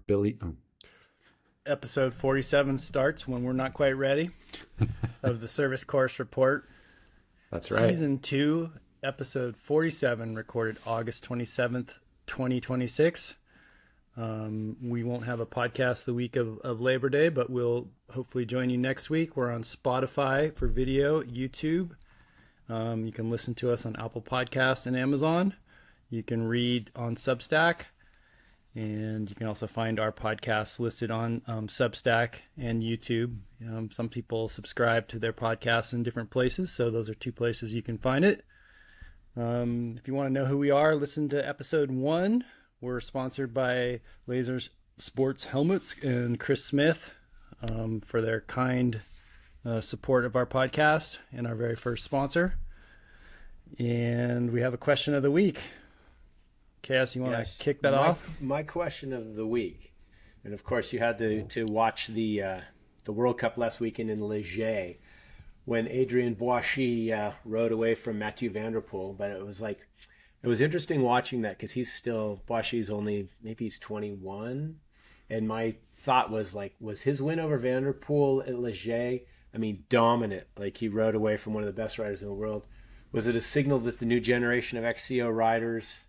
Billy. Oh. Episode 47 starts when we're not quite ready of the Service Course Report. That's right. Season 2, episode 47, recorded August 27th, 2026. We won't have a podcast the week of Labor Day, but we'll hopefully join you next week. We're on Spotify for video, YouTube. You can listen to us on Apple Podcasts and Amazon. You can read on Substack. And you can also find our podcasts listed on Substack and YouTube. Some people subscribe to their podcasts in different places, so those are two places you can find it. If you want to know who we are, listen to episode 1. We're sponsored by Laser Sports Helmets and Chris Smith for their kind support of our podcast and our very first sponsor. And we have a question of the week. Chaos, you want to kick that off? My question of the week, and of course you had to watch the World Cup last weekend in Ligier when Adrien Boichis rode away from Mathieu van der Poel. But it was interesting watching that because Boichis only, maybe he's 21. And my thought was his win over van der Poel at Ligier, dominant. Like he rode away from one of the best riders in the world. Was it a signal that the new generation of XCO riders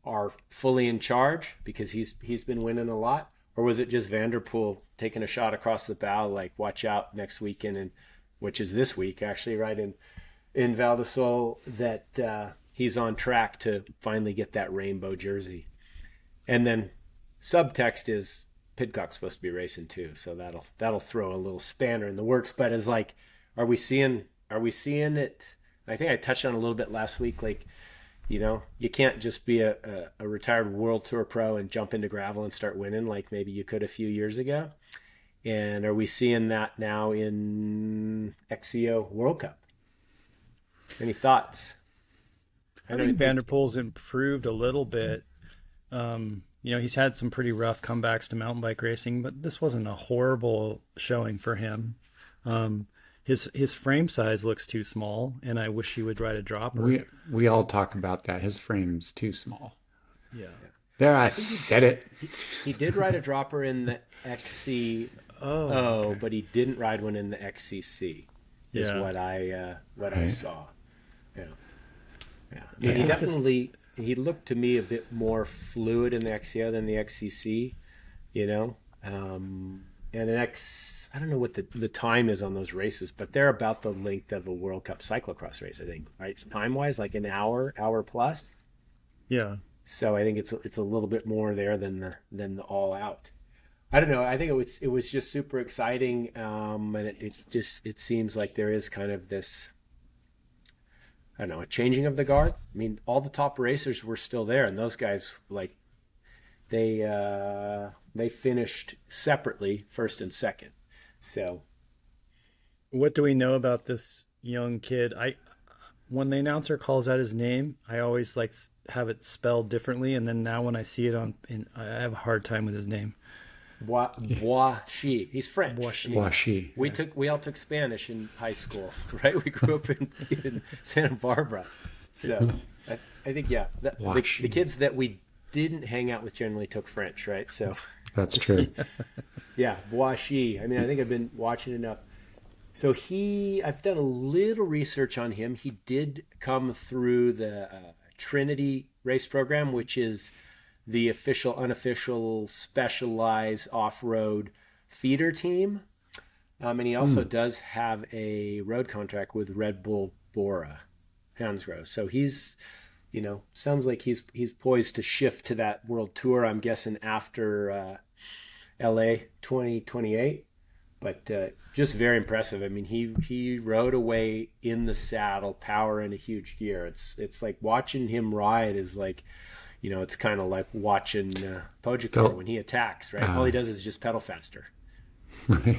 are fully in charge because he's been winning a lot? Or was it just van der Poel taking a shot across the bow, like watch out next weekend, and which is this week actually, right in Val di Sole, that he's on track to finally get that rainbow jersey? And then subtext is Pidcock's supposed to be racing too, so that'll throw a little spanner in the works. But it's like, are we seeing it? I think I touched on it a little bit last week, you can't just be a retired World Tour pro and jump into gravel and start winning like maybe you could a few years ago. And are we seeing that now in XCO World Cup? Any thoughts? I think Van der Poel's improved a little bit. He's had some pretty rough comebacks to mountain bike racing, but this wasn't a horrible showing for him. His frame size looks too small, and I wish he would ride a dropper. We all talk about that. His frame's too small. Yeah. There, I said it. He did ride a dropper in the XCO, okay. But he didn't ride one in the XCC. Is what I saw. Yeah. He looked to me a bit more fluid in the XCO than the XCC. And I don't know what the time is on those races, but they're about the length of a World Cup cyclocross race, I think, right? Time-wise, like an hour plus. Yeah. So I think it's a little bit more there than the all out. I don't know. I think it was just super exciting, and it seems like there is kind of this, I don't know, a changing of the guard. All the top racers were still there, and those guys they finished separately, first and second. So, what do we know about this young kid? When the announcer calls out his name, I always have it spelled differently, and then now when I see it I have a hard time with his name. Boichis. He's French. Boichis. We all took Spanish in high school, right? We grew up in Santa Barbara, so I think the kids that we didn't hang out with generally took French, right? So that's true. Yeah, Boichis. I think I've been watching enough. So I've done a little research on him. He did come through the Trinity race program, which is the official, unofficial, specialized off-road feeder team. And he also does have a road contract with Red Bull Bora Hansgrohe. So he's, sounds like he's poised to shift to that world tour, I'm guessing, after LA 2028. But just very impressive. He rode away in the saddle, power in a huge gear. It's like watching him ride is like, it's kind of like watching Pogačar when he attacks, right? All he does is just pedal faster. Right.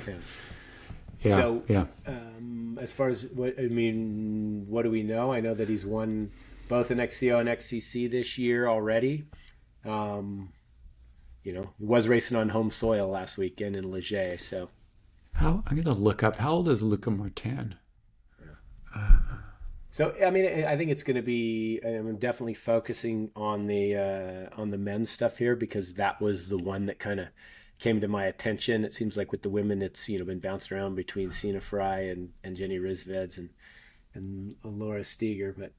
So, as far as what do we know? I know that he's won both an XCO and XCC this year already. He was racing on home soil last weekend in Ligier. So, I'm gonna look up how old is Luca Martin. So, I mean, I think it's going to be. I'm definitely focusing on the men's stuff here because that was the one that kind of came to my attention. It seems like with the women, it's been bouncing around between Sina Fry and Jenny Rizveds and Laura Steger. But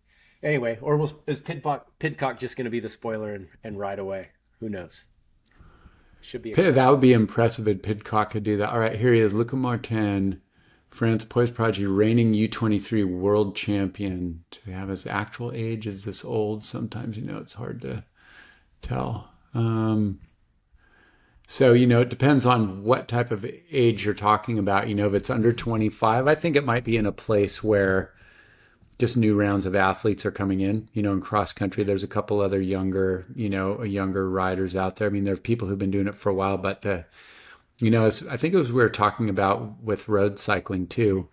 anyway, or is Pidcock just going to be the spoiler and ride away? Who knows? Should be. That would be impressive if Pidcock could do that. All right, here he is. Luc Martin, France Poise Prodigy, reigning U23 world champion. To have his actual age is this old. Sometimes, it's hard to tell. So, it depends on what type of age you're talking about. If it's under 25, I think it might be in a place where just new rounds of athletes are coming in. In cross country, there's a couple other younger riders out there. I mean, there are people who've been doing it for a while, but I think it was we were talking about with road cycling too.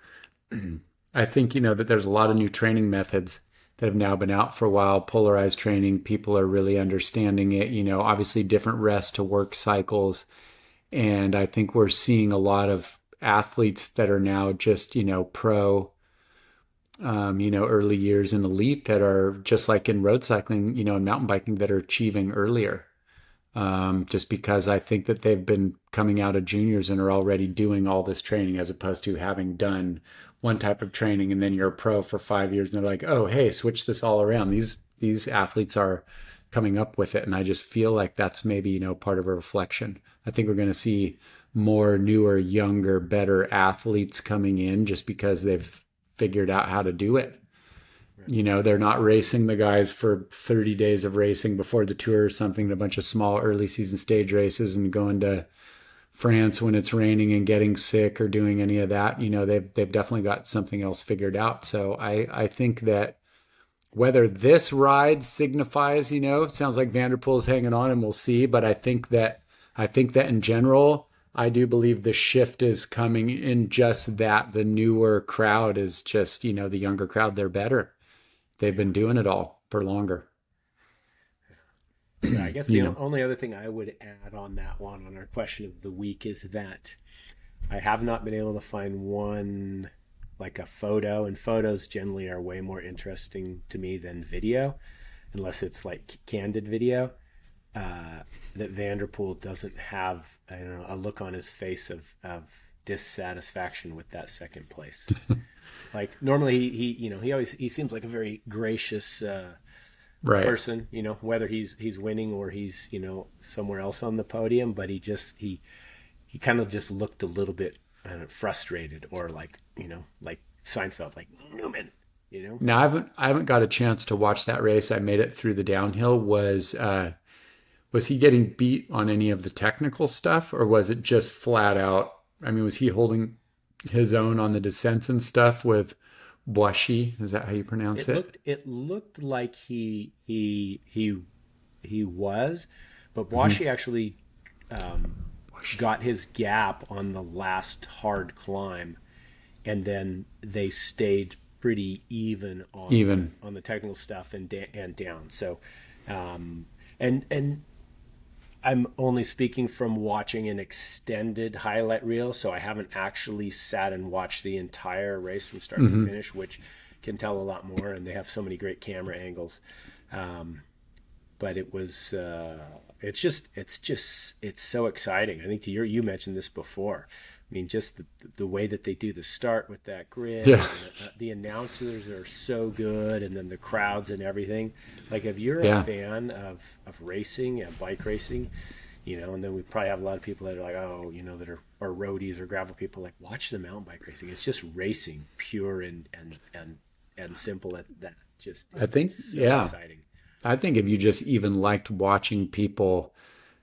I think, that there's a lot of new training methods that have now been out for a while. Polarized training, people are really understanding it, obviously different rest to work cycles. And I think we're seeing a lot of athletes that are now just, pro, early years in elite that are just like in road cycling, and mountain biking that are achieving earlier. Just because I think that they've been coming out of juniors and are already doing all this training as opposed to having done one type of training and then you're a pro for 5 years and they're like, oh, hey, switch this all around. These athletes are coming up with it. And I just feel like that's maybe, part of a reflection. I think we're going to see more newer, younger, better athletes coming in just because they've figured out how to do it. They're not racing the guys for 30 days of racing before the tour or something, a bunch of small early season stage races and going to France when it's raining and getting sick or doing any of that. They've definitely got something else figured out. So I think that whether this ride signifies, it sounds like Van der Poel's hanging on and we'll see. But I think that in general, I do believe the shift is coming in just that the newer crowd is just, the younger crowd, they're better. They've been doing it all for longer. Yeah, I guess the only other thing I would add on that one, on our question of the week, is that I have not been able to find one, like a photo, and photos generally are way more interesting to me than video, unless it's like candid video, that Van der Poel doesn't have, a look on his face of dissatisfaction with that second place. Like normally he seems like a very gracious person, whether he's winning or he's, somewhere else on the podium, but he kind of just looked a little bit frustrated, or like Seinfeld, like Newman, Now I haven't got a chance to watch that race. I made it through the downhill. Was he getting beat on any of the technical stuff, or was it just flat out? I mean, was he holding his own on the descents and stuff with Boichis? Is that how you pronounce it? It looked like he was, but Boichis actually got his gap on the last hard climb, and then they stayed pretty even on the technical stuff and down. So, and I'm only speaking from watching an extended highlight reel, so I haven't actually sat and watched the entire race from start to finish, which can tell a lot more, and they have so many great camera angles. But it was, it's so exciting. I think you mentioned this before. I mean, just the way that they do the start with that grid. Yeah. The announcers are so good, and then the crowds and everything. Like, if you're a fan of racing and bike racing, and then we probably have a lot of people that are like, that are roadies or gravel people, like, watch the mountain bike racing. It's just racing, pure and simple at that. I think, so exciting. I think if you just even liked watching people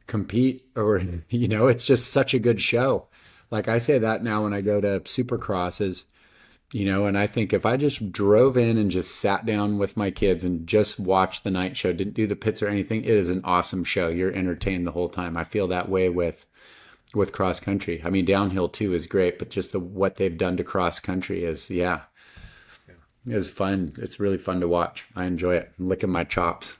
compete, or, it's just such a good show. Like, I say that now when I go to Supercrosses, and I think if I just drove in and just sat down with my kids and just watched the night show, didn't do the pits or anything, it is an awesome show. You're entertained the whole time. I feel that way with cross country. I mean, downhill too is great, but just what they've done to cross country is, it's fun. It's really fun to watch. I enjoy it. I'm licking my chops.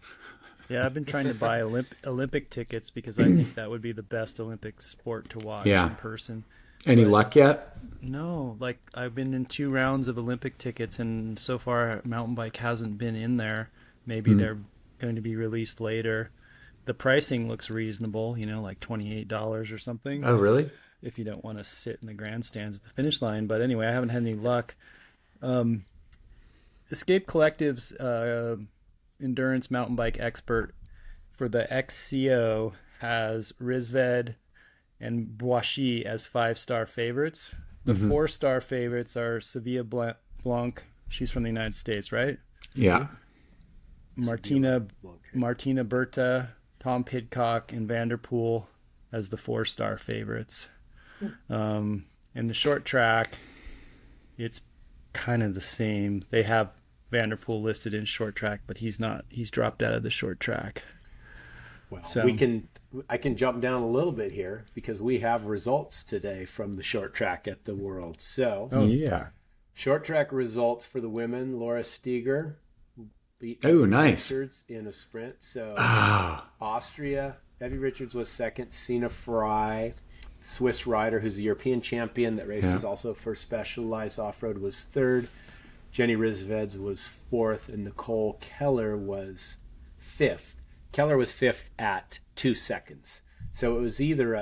Yeah, I've been trying to buy Olympic tickets because I think that would be the best Olympic sport to watch in person. Any luck yet? No, like I've been in 2 rounds of Olympic tickets, and so far mountain bike hasn't been in there. Maybe they're going to be released later. The pricing looks reasonable, like $28 or something. Oh, really? If you don't want to sit in the grandstands at the finish line. But anyway, I haven't had any luck. Escape Collective's endurance mountain bike expert for the XCO has Rizved and Boichis as 5-star favorites. The 4-star favorites are Sevilla Blanc. She's from the United States, right? Yeah. Martina Berta, Tom Pidcock, and Vanderpool as the 4-star favorites. In the short track, it's kind of the same. They have Vanderpool listed in short track, but he's not. He's dropped out of the short track. Well, I can jump down a little bit here because we have results today from the short track at the World. So, short track results for the women: Laura Steger beat nice Richards in a sprint. So, Austria, Evie Richards was second. Sina Fry, Swiss rider who's a European champion that races also for Specialized Off-Road, was third. Jenny Rizveds was fourth, and Nicole Keller was fifth. Keller was fifth at 2 seconds. So it was either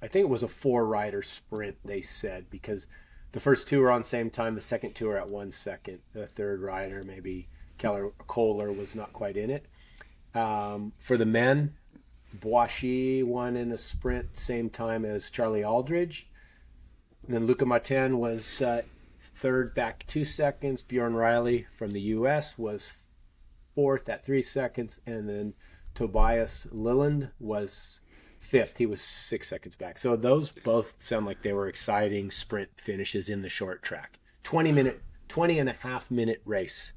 I think it was a 4-rider sprint, they said, because the first 2 were on the same time, the second 2 are at 1 second. The third rider, maybe Kohler, was not quite in it. For the men, Boichis won in a sprint, same time as Charlie Aldridge. And then Luca Martin was third, back 2 seconds. Bjorn Riley from the U.S. was fourth at 3 seconds. And then Tobias Lilland was fifth. He was 6 seconds back. So those both sound like they were exciting sprint finishes in the short track. 20 and a half minute race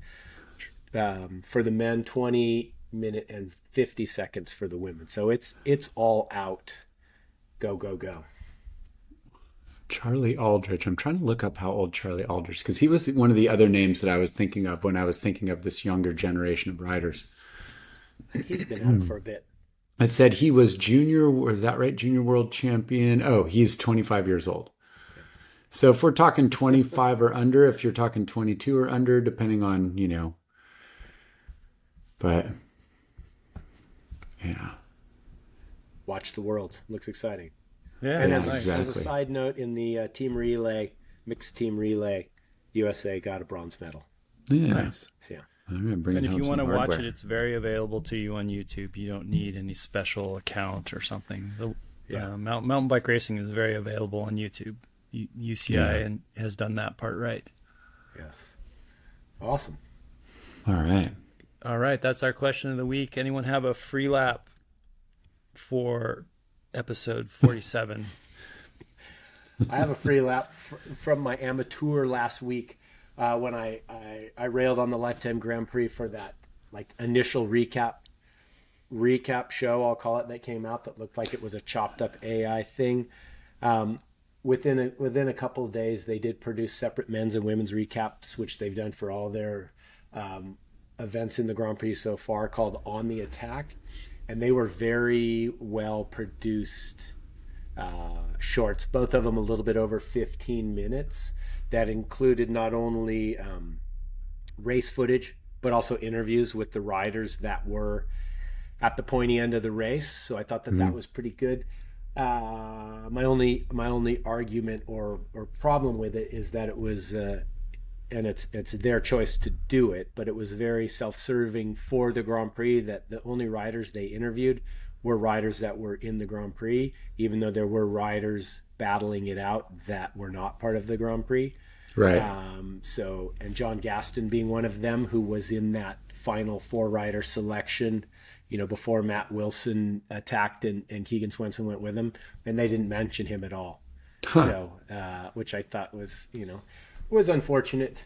for the men, 20 minute and 50 seconds for the women. So it's all out. Go, go, go. Charlie Aldridge. I'm trying to look up how old Charlie Aldridge, because he was one of the other names that I was thinking of when I was thinking of this younger generation of riders. He's been out for a bit. It said he was junior, is that right? Junior world champion. Oh, he's 25 years old. So if we're talking 25 or under, if you're talking 22 or under, depending on, but yeah. Watch the World. Looks exciting. Yeah, and nice. As a side note, in the team relay, mixed team relay, USA got a bronze medal. Yeah. Nice. So, yeah. And if you want to watch it, it's very available to you on YouTube. You don't need any special account or something. Mountain bike racing is very available on YouTube. UCI and has done that part right. Yes. Awesome. All right. That's our question of the week. Anyone have a free lap for episode 47? I have a free lap from my amateur last week when I railed on the Lifetime Grand Prix for that initial recap show, I'll call it, that came out that looked like it was a chopped up AI thing. Within a couple of days, they did produce separate men's and women's recaps, which they've done for all their events in the Grand Prix so far, called On the Attack. And they were very well produced shorts, both of them a little bit over 15 minutes, that included not only race footage, but also interviews with the riders that were at the pointy end of the race. So I thought that was pretty good. My only argument or problem with it is that it was, and it's their choice to do it, but it was very self-serving for the Grand Prix, that the only riders they interviewed were riders that were in the Grand Prix, even though there were riders battling it out that were not part of the Grand Prix. Right. And John Gaston being one of them, who was in that final 4-rider selection, before Matt Wilson attacked and Keegan Swenson went with him, and they didn't mention him at all. So, which I thought was, was unfortunate,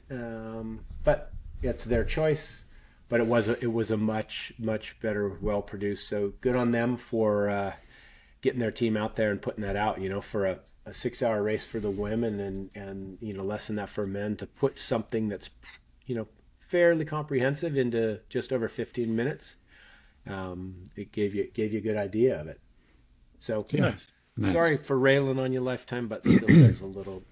but it's their choice. But it was a much better, well produced. So good on them for getting their team out there and putting that out. For a 6-hour race for the women and less than that for men, to put something that's fairly comprehensive into just over 15 minutes. It gave you a good idea of it. So nice. Nice. Sorry for railing on your lifetime, but still there's a little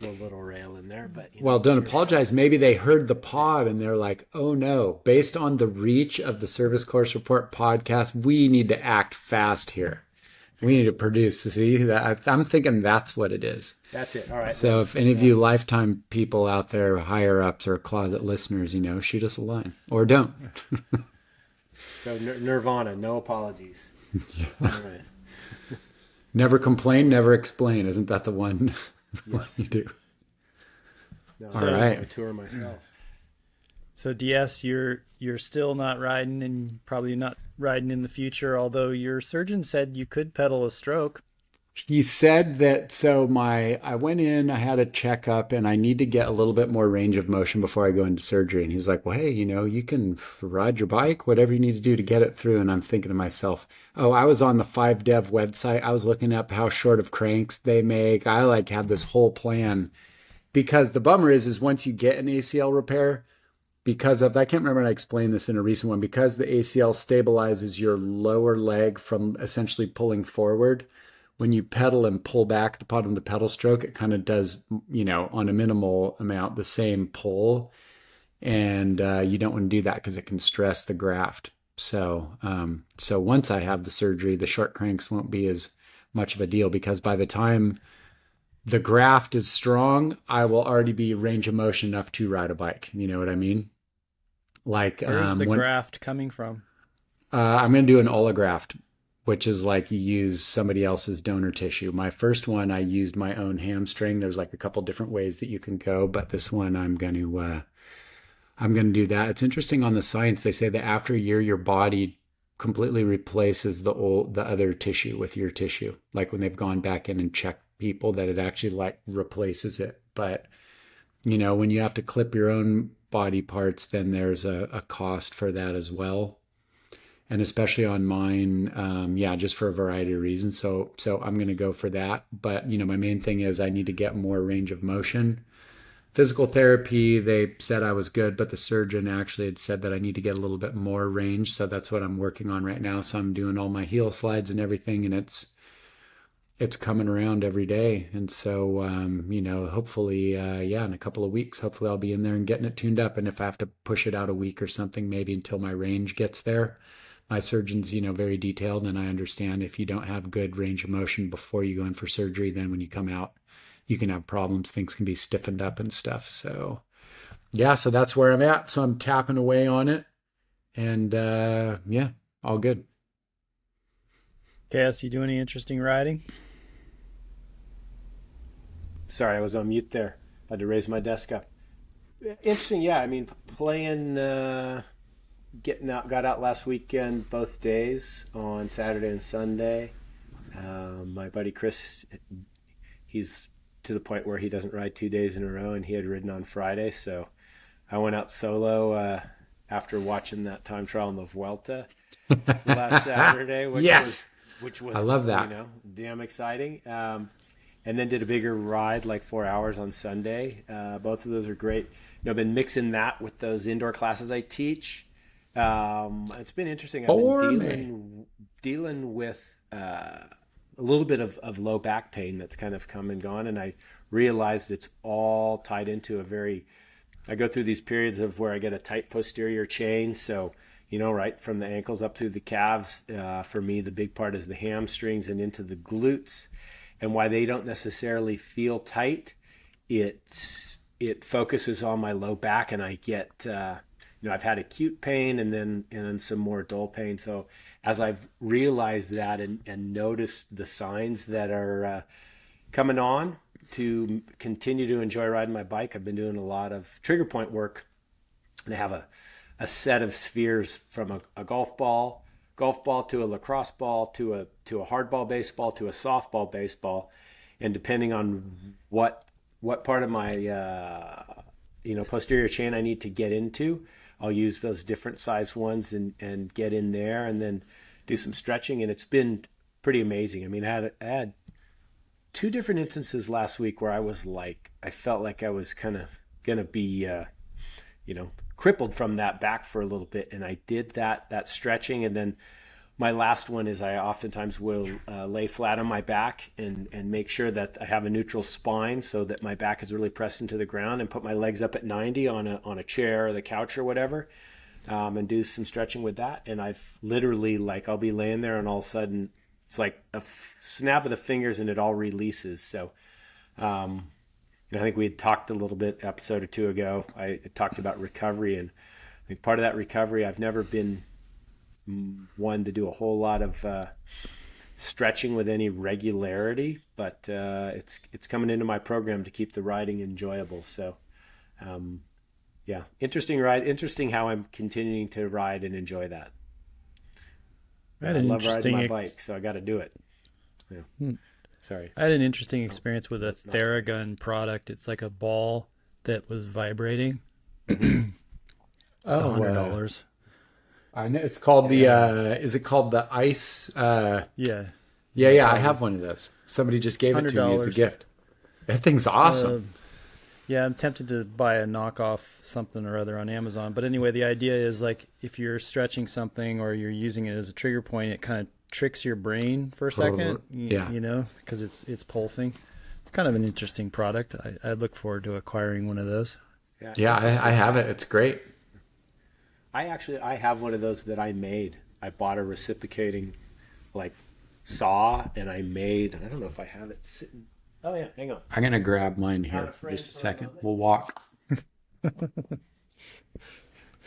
rail in there. But well, don't apologize. Maybe they heard the pod and they're like, oh no, based on the reach of the Service Course Report podcast, we need to act fast here. We need to produce. See, that I'm thinking that's what it is. That's it. All right. So if any of you lifetime people out there, higher ups or closet listeners, shoot us a line or don't. So Nirvana, no apologies. All right. Never complain, never explain. Isn't that the one, Yes. you do? No, All right. I tour myself. So DS, you're still not riding, and probably not riding in the future, although your surgeon said you could pedal a stroke. He said that, so I went in, I had a checkup, and I need to get a little bit more range of motion before I go into surgery. And he's like, well, hey, you can ride your bike, whatever you need to do to get it through. And I'm thinking to myself, oh, I was on the 5Dev website. I was looking up how short of cranks they make. I had this whole plan, because the bummer is once you get an ACL repair, because of, I can't remember when I explained this in a recent one, because the ACL stabilizes your lower leg from essentially pulling forward. When you pedal and pull back the bottom of the pedal stroke, it kind of does, on a minimal amount, the same pull. And you don't want to do that because it can stress the graft. So once I have the surgery, the short cranks won't be as much of a deal, because by the time the graft is strong, I will already be range of motion enough to ride a bike. You know what I mean? Where's the graft coming from? I'm going to do an allograft, which is like you use somebody else's donor tissue. My first one, I used my own hamstring. There's a couple different ways that you can go, but this one I'm going to do that. It's interesting on the science. They say that after a year, your body completely replaces the other tissue with your tissue. Like when they've gone back in and checked people, that it actually replaces it. But when you have to clip your own body parts, then there's a cost for that as well. And especially on mine, just for a variety of reasons. So I'm going to go for that. But, my main thing is I need to get more range of motion. Physical therapy, they said I was good, but the surgeon actually had said that I need to get a little bit more range. So that's what I'm working on right now. So I'm doing all my heel slides and everything, and it's coming around every day. And so, hopefully, in a couple of weeks, hopefully I'll be in there and getting it tuned up. And if I have to push it out a week or something, maybe until my range gets there. My surgeon's, very detailed, and I understand if you don't have good range of motion before you go in for surgery, then when you come out, you can have problems. Things can be stiffened up and stuff. So, so that's where I'm at. So I'm tapping away on it, and all good. Cass, you do any interesting riding? Sorry, I was on mute there. Had to raise my desk up. Interesting, yeah. I mean, playing, got out last weekend, both days, on Saturday and Sunday. My buddy Chris, he's to the point where he doesn't ride 2 days in a row, and he had ridden on Friday. So I went out solo after watching that time trial in the Vuelta last Saturday, which was I love that. Damn exciting. And then did a bigger ride, 4 hours on Sunday. Both of those are great. I've been mixing that with those indoor classes I teach. It's been interesting. I've been dealing with a little bit of low back pain that's kind of come and gone, and I realized it's all tied into I go through these periods of where I get a tight posterior chain, so right from the ankles up through the calves. For me, the big part is the hamstrings and into the glutes, and why they don't necessarily feel tight. It focuses on my low back, and I get I've had acute pain and then some more dull pain. So as I've realized that and noticed the signs that are coming on to continue to enjoy riding my bike, I've been doing a lot of trigger point work, and I have a set of spheres from a golf ball to a lacrosse ball to a hardball baseball to a softball baseball, and depending on what part of my posterior chain I need to get into, I'll use those different size ones and get in there and then do some stretching. And it's been pretty amazing. I mean, I had two different instances last week where I felt like I was kind of going to be, crippled from that back for a little bit. And I did that stretching. And then my last one is I oftentimes will lay flat on my back and make sure that I have a neutral spine so that my back is really pressed into the ground, and put my legs up at 90 on a chair or the couch or whatever, and do some stretching with that. And I've literally, like, I'll be laying there and all of a sudden it's like a snap of the fingers and it all releases. So I think we had talked a little bit episode or two ago. I talked about recovery, and I think part of that recovery, I've never been one to do a whole lot of stretching with any regularity, but it's coming into my program to keep the riding enjoyable. So yeah, interesting ride. Interesting how I'm continuing to ride and enjoy that. I love riding my bike, so I got to do it. Yeah. Sorry. I had an interesting experience with a Theragun product. It's like a ball that was vibrating. It's $100. I know it's called the. Is it called the ice? Yeah. I have one of those. Somebody just gave it to me as a gift. That thing's awesome. Yeah, I'm tempted to buy a knockoff something or other on Amazon. But anyway, the idea is, like, if you're stretching something or you're using it as a trigger point, it kind of tricks your brain for a second. You know, because it's pulsing. It's kind of an interesting product. I look forward to acquiring one of those. Yeah, I have it. It's great. I have one of those that I made. I bought a reciprocating, like, saw, and I don't know if I have it sitting. Oh yeah, hang on. I'm going to grab mine here for just a second. We'll walk.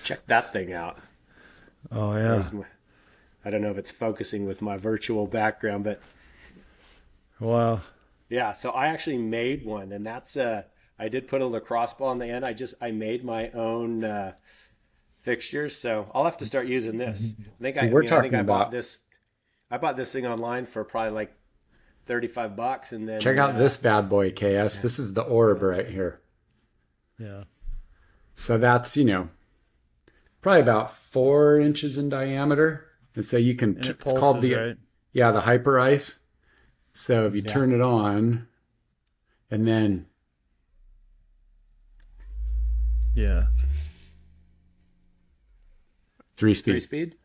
Check that thing out. Oh yeah. I don't know if it's focusing with my virtual background, but wow. Yeah, so I actually made one, and that's I did put a lacrosse ball on the end. I made my own fixtures, so I'll have to start using this. I think I bought this thing online for probably like $35, and then check out this bad boy, KS. Yeah. This is the orb right here. Yeah. So that's, probably about 4 inches in diameter. And so you can, it's called the hyper ice. So if you turn it on and then. Yeah. 3-speed. 3-speed?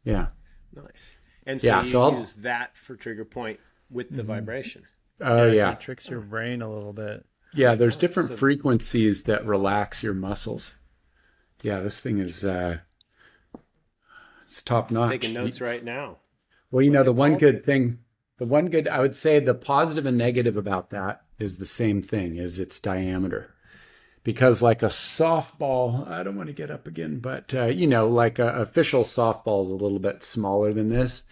Yeah. Nice. And so you use that for trigger point with the vibration. Oh, yeah. It tricks your brain a little bit. Yeah, there's different frequencies that relax your muscles. Yeah, this thing is it's top notch. Taking notes right now. Well, the one good, I would say the positive and negative about that is the same thing, is its diameter. Because like a softball, I don't want to get up again, but like a official softball is a little bit smaller than this.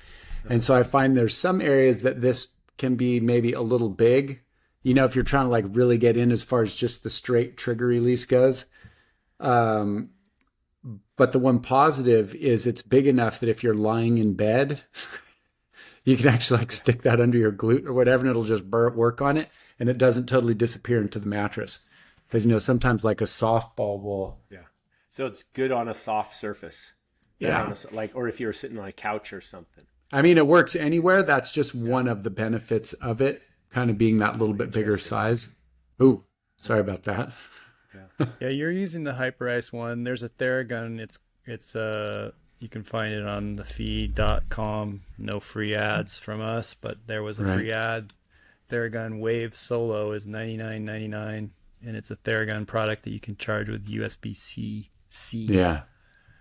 And so I find there's some areas that this can be maybe a little big, if you're trying to like really get in as far as just the straight trigger release goes. But the one positive is it's big enough that if you're lying in bed, you can actually like stick that under your glute or whatever, and it'll just work on it, and it doesn't totally disappear into the mattress. Because, sometimes like a softball will. Yeah. So it's good on a soft surface. Yeah. Or if you're sitting on a couch or something. I mean, it works anywhere. That's just one of the benefits of it, kind of being that little bit bigger size. Ooh, sorry about that. Yeah, you're using the HyperIce one. There's a Theragun. It's you can find it on thefeed.com. No free ads from us, but there was a free ad. Theragun Wave Solo is $99.99, and it's a Theragun product that you can charge with USB-C. Yeah.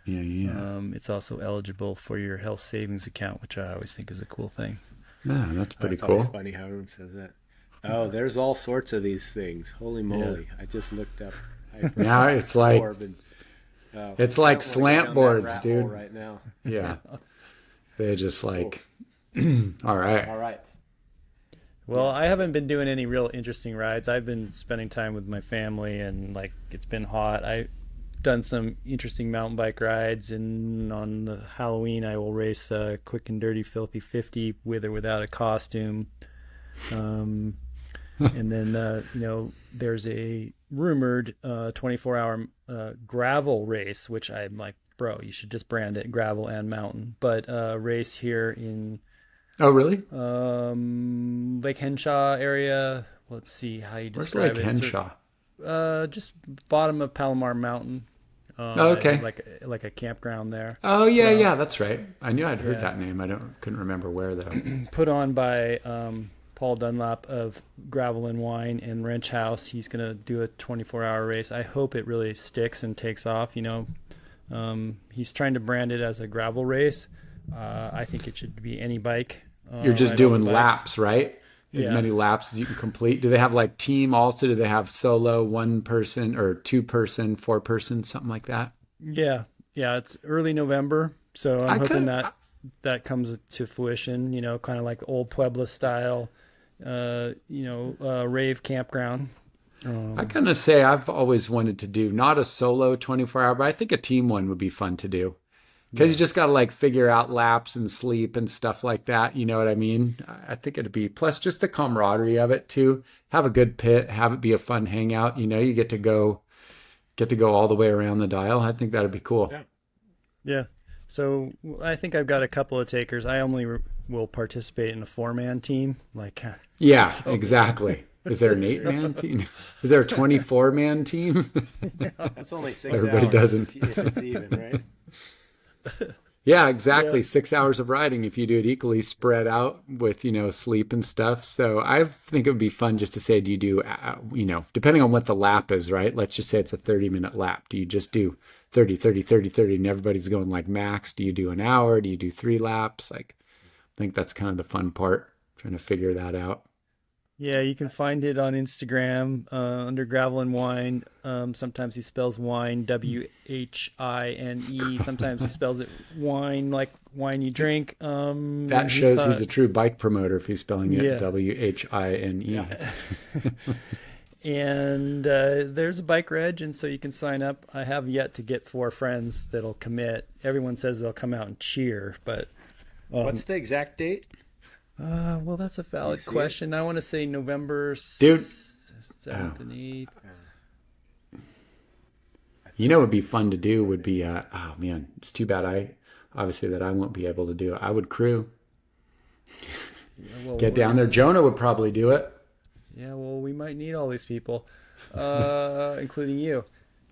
It's also eligible for your health savings account, which I always think is a cool thing. Yeah, that's pretty it's cool. It's funny how everyone says that. Oh, there's all sorts of these things. Holy moly. Yeah. I just looked up. Now it's like it's like slant boards, dude. Right now. Yeah. They're just like all right. Well, I haven't been doing any real interesting rides. I've been spending time with my family, and like it's been hot. I've done some interesting mountain bike rides, and on the Halloween I will race Quick and Dirty Filthy 50 with or without a costume. And then there's a rumored 24-hour gravel race, which I'm like, bro, you should just brand it gravel and mountain. But race here in oh really Lake Henshaw area. Let's see how you describe it. Where's Lake Henshaw? Just bottom of Palomar Mountain. Okay. Like a campground there. Oh yeah, that's right. I knew I'd heard that name. Couldn't remember where though. Put on by Paul Dunlap of Gravel and Wine in Wrench House. He's going to do a 24-hour race. I hope it really sticks and takes off. He's trying to brand it as a gravel race. I think it should be any bike. You're just doing laps, right? As many laps as you can complete. Do they have like team also? Do they have solo, one person or two person, four person, something like that? Yeah. It's early November, so I'm hoping that comes to fruition. Kind of like old Puebla style. Rave campground. I kind of say I've always wanted to do not a solo 24-hour, but I think a team one would be fun to do because you just got to like figure out laps and sleep and stuff like that. You know what I mean? I think it'd be plus just the camaraderie of it too. Have a good pit, have it be a fun hangout. You get to go all the way around the dial. I think that'd be cool. Yeah. So I think I've got a couple of takers. I only will participate in a 4-man team. Exactly. Is there an 8-man team? Is there a 24-man team? That's only 6 Everybody hours doesn't. if it's even, right? Yeah, exactly. 6 hours of riding if you do it equally spread out with, sleep and stuff. So I think it would be fun just to say, do you do, depending on what the lap is, right? Let's just say it's a 30-minute lap. Do you just do 30, 30, 30, 30, and everybody's going like max? Do you do an hour? Do you do 3 laps? I think that's kind of the fun part, trying to figure that out. Yeah, you can find it on Instagram under Gravel and Wine. Sometimes he spells wine, WHINE. Sometimes he spells it wine, like wine you drink. That shows he's a true bike promoter if he's spelling it WHINE. Yeah. And there's a bike reg, and so you can sign up. I have yet to get 4 friends that'll commit. Everyone says they'll come out and cheer, but... What's the exact date? Well, that's a valid question. I want to say November 7th and 8th. What would be fun to do would be, it's too bad obviously that I won't be able to do it. I would crew. Get down there. Jonah would probably do it. Yeah, well, we might need all these people, including you.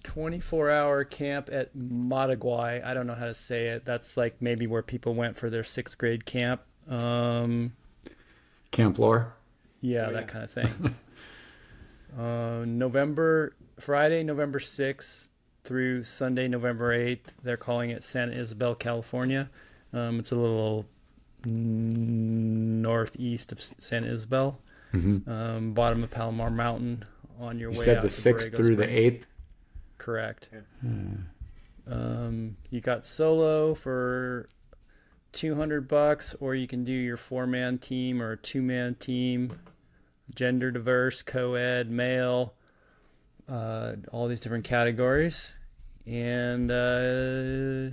24-hour camp at Mataguay. I don't know how to say it. That's like maybe where people went for their 6th grade camp. Camp Lore. Yeah, that kind of thing. Friday, November 6th through Sunday, November 8th. They're calling it Santa Isabel, California. It's a little northeast of Santa Isabel. Mm-hmm. Bottom of Palomar Mountain on your way out. You said the 6th through the 8th? Correct. You got solo for $200, or you can do your 4-man team or a 2-man team, gender diverse, co-ed, male, all these different categories, and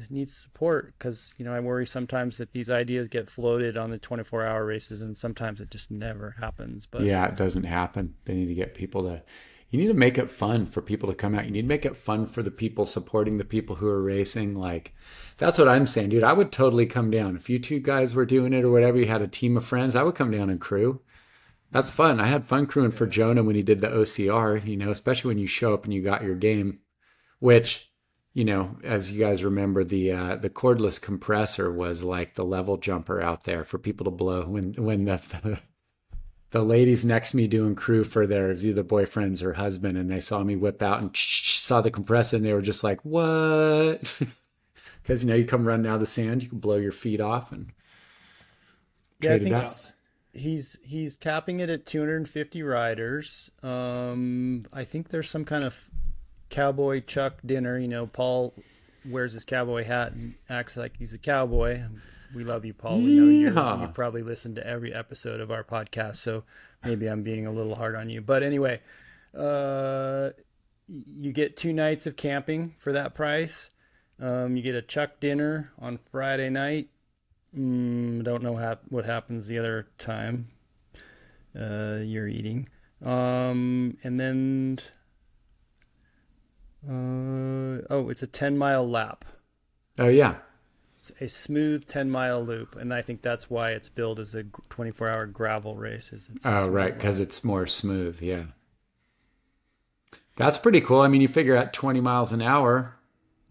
needs support because I worry sometimes that these ideas get floated on the 24-hour races, and sometimes it just never happens. But yeah, it doesn't happen. They need to get people to. You need to make it fun for people to come out. You need to make it fun for the people supporting the people who are racing. Like, that's what I'm saying, dude. I would totally come down. If you 2 guys were doing it or whatever, you had a team of friends, I would come down and crew. That's fun. I had fun crewing for Jonah when he did the OCR, especially when you show up and you got your game, which, as you guys remember, the cordless compressor was like the level jumper out there for people to blow when the ladies next to me doing crew for their either boyfriends or husband, and they saw me whip out and saw the compressor, and they were just like, what? Because, you come running out of the sand, you can blow your feet off and trade it out. He's capping it at 250 riders. I think there's some kind of cowboy chuck dinner. Paul wears his cowboy hat and acts like he's a cowboy. We love you, Paul. We know you probably listen to every episode of our podcast, so maybe I'm being a little hard on you. But anyway, you get 2 nights of camping for that price. You get a chuck dinner on Friday night. Don't know what happens the other time you're eating. And then, it's a 10-mile lap. Oh, yeah. A smooth 10-mile loop, and I think that's why it's billed as a 24-hour gravel race. Right, because it's more smooth, yeah. That's pretty cool. I mean, you figure at 20 miles an hour,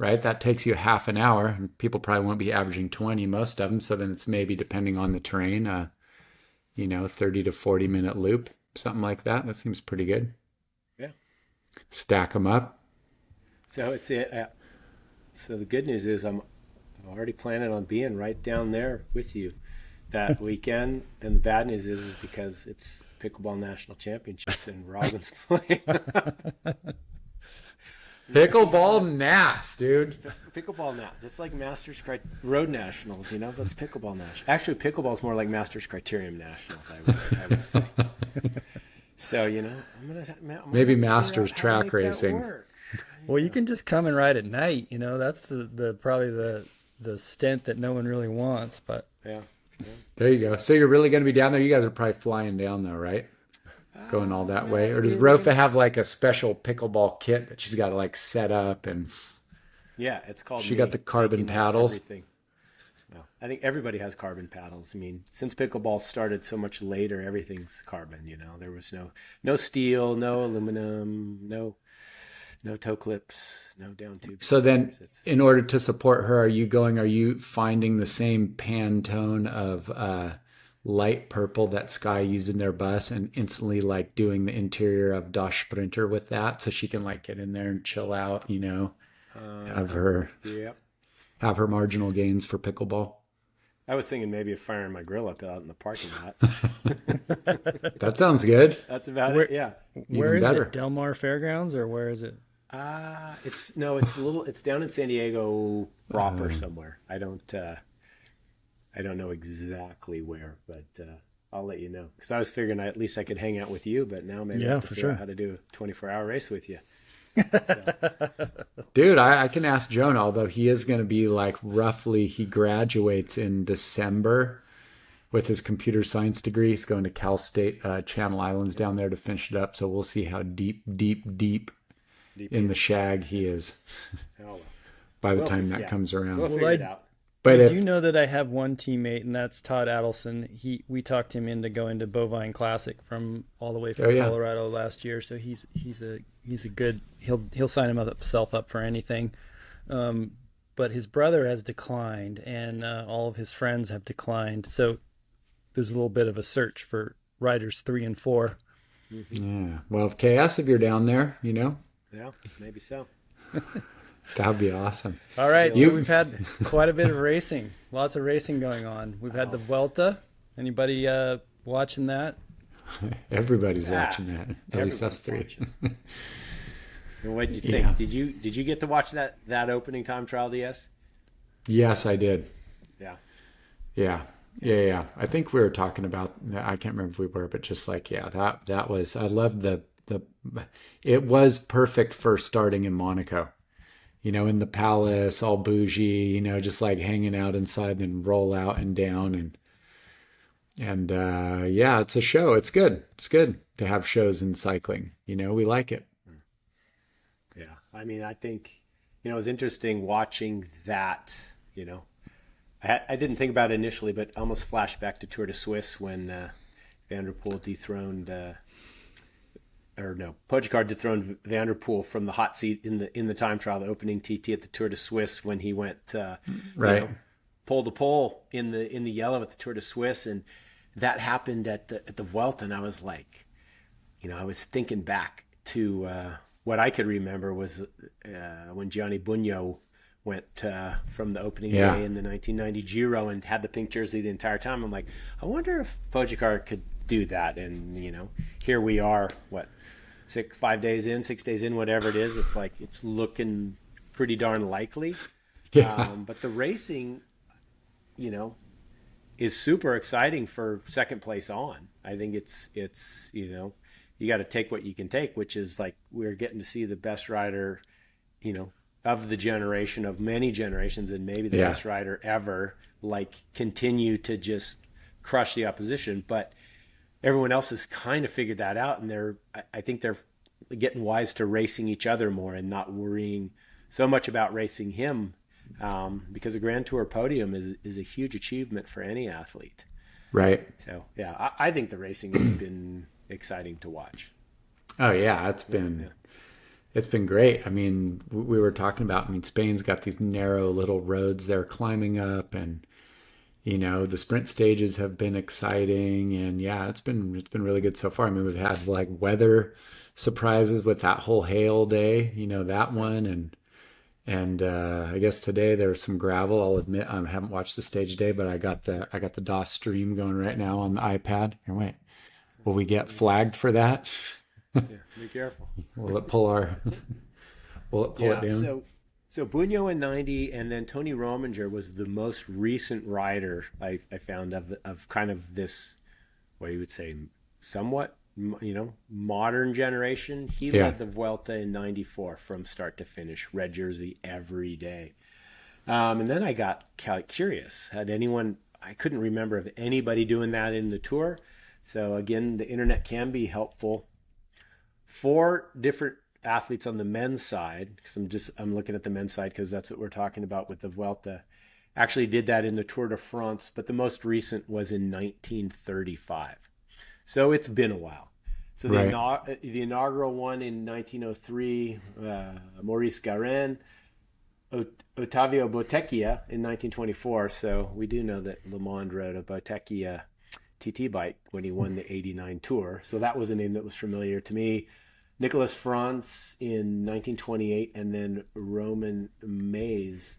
right? That takes you half an hour, and people probably won't be averaging 20, most of them. So then it's maybe, depending on the terrain, 30 to 40 minute loop, something like that. That seems pretty good. Yeah. Stack them up. So so the good news is I'm already planning on being right down there with you that weekend. And the bad news is because it's Pickleball National Championships and Robin's playing. Pickleball Nats, dude. Pickleball Nats. It's like Road Nationals, That's Pickleball Nationals. Actually, pickleball is more like Masters Criterium Nationals, I would say. So, I'm maybe Masters track racing. Well, you can just come and ride at night. That's the probably the stint that no one really wants. But yeah. There you go. So you're really going to be down there? You guys are probably flying down though, right? Going all that way? Or does Rofa have like a special pickleball kit that she's got to like set up? And yeah, it's called. She got the carbon paddles. Everything. No, I think everybody has carbon paddles. I mean, since pickleball started so much later, everything's carbon. There was no steel, no aluminum, no toe clips, no down tubes. So then, in order to support her, are you finding the same Pantone of light purple that Sky used in their bus and instantly like doing the interior of Das Sprinter with that so she can like get in there and chill out, have her marginal gains for pickleball? I was thinking maybe of firing my grill up out in the parking lot. That sounds good. That's about it. Yeah. Where is it? Del Mar Fairgrounds, or where is it? It's down in San Diego proper somewhere. I don't know exactly where, but I'll let you know. Because I was figuring at least I could hang out with you, but now maybe I have to figure out how to do a 24-hour race with you. Dude, I can ask Jonah, although he is going to be like he graduates in December with his computer science degree. He's going to Cal State Channel Islands down there to finish it up. So we'll see how deep in the shag he is by the time that comes around. We'll figure it out. But I do know that I have one teammate, and that's Todd Adelson. We talked him into going to Bovine Classic from all the way from Colorado last year. So he's a good. He'll sign himself up for anything. But his brother has declined, and all of his friends have declined. So there's a little bit of a search for riders 3 and 4. Mm-hmm. Yeah. Well, KS, if you're down there, Yeah, maybe so. That'd be awesome. All right, so we've had quite a bit of racing. Lots of racing going on. We've had the Vuelta. Anybody watching that? Everybody's watching that. At least us 3. And what did you think? Yeah. Did you get to watch that opening time trial DS? Yes, I did. Yeah. Yeah. I think we were talking about, I can't remember if we were, but just like, that was, I love it was perfect for starting in Monaco. In the palace, all bougie, just like hanging out inside, then roll out and down. And it's a show. It's good. It's good to have shows in cycling. We like it. Yeah. I mean, I think, it was interesting watching that, I didn't think about it initially, but almost flashed back to Tour de Suisse when Van der Poel dethroned Pogačar dethroned Van der Poel from the hot seat in the time trial, the opening TT at the Tour de Suisse, when he went pole to pole in the yellow at the Tour de Suisse, and that happened at the Vuelta, and I was like, I was thinking back to what I could remember was when Gianni Bugno went from the opening day in the 1990 Giro and had the pink jersey the entire time. I'm like, I wonder if Pogačar could do that, and here we are, 6 days in, whatever it is. It's like it's looking pretty darn likely. But the racing, is super exciting for second place on. I think it's you got to take what you can take, which is like we're getting to see the best rider, of the generation, of many generations, and maybe the best rider ever, like continue to just crush the opposition. But everyone else has kind of figured that out, and I think they're getting wise to racing each other more and not worrying so much about racing him, because a Grand Tour podium is a huge achievement for any athlete. Right. So, I think the racing has been exciting to watch. Oh, yeah. It's been great. I mean, we were talking about, I mean, Spain's got these narrow little roads they're climbing up, and the sprint stages have been exciting, and yeah, it's been really good so far. I mean, we've had like weather surprises with that whole hail day, that one, and I guess today there's some gravel. I'll admit I haven't watched the stage day, but I got the DOS stream going right now on the iPad. Here, wait, will we get flagged for that? Yeah, be careful. Will it pull our? Will it pull it down? So Bunyo in 90, and then Tony Rominger was the most recent rider I found of kind of this, what you would say, somewhat, modern generation. He led the Vuelta in 94 from start to finish, red jersey every day. And then I got curious. I couldn't remember of anybody doing that in the Tour. So again, the internet can be helpful. 4 different athletes on the men's side, because I'm looking at the men's side because that's what we're talking about with the Vuelta, actually did that in the Tour de France, but the most recent was in 1935. So it's been a while. So the inaugural one in 1903, Maurice Garin, Ottavio Bottecchia in 1924. So we do know that Le Monde rode a Bottecchia TT bike when he won the 89 Tour. So that was a name that was familiar to me. Nicolas France in 1928, and then Roman Mays,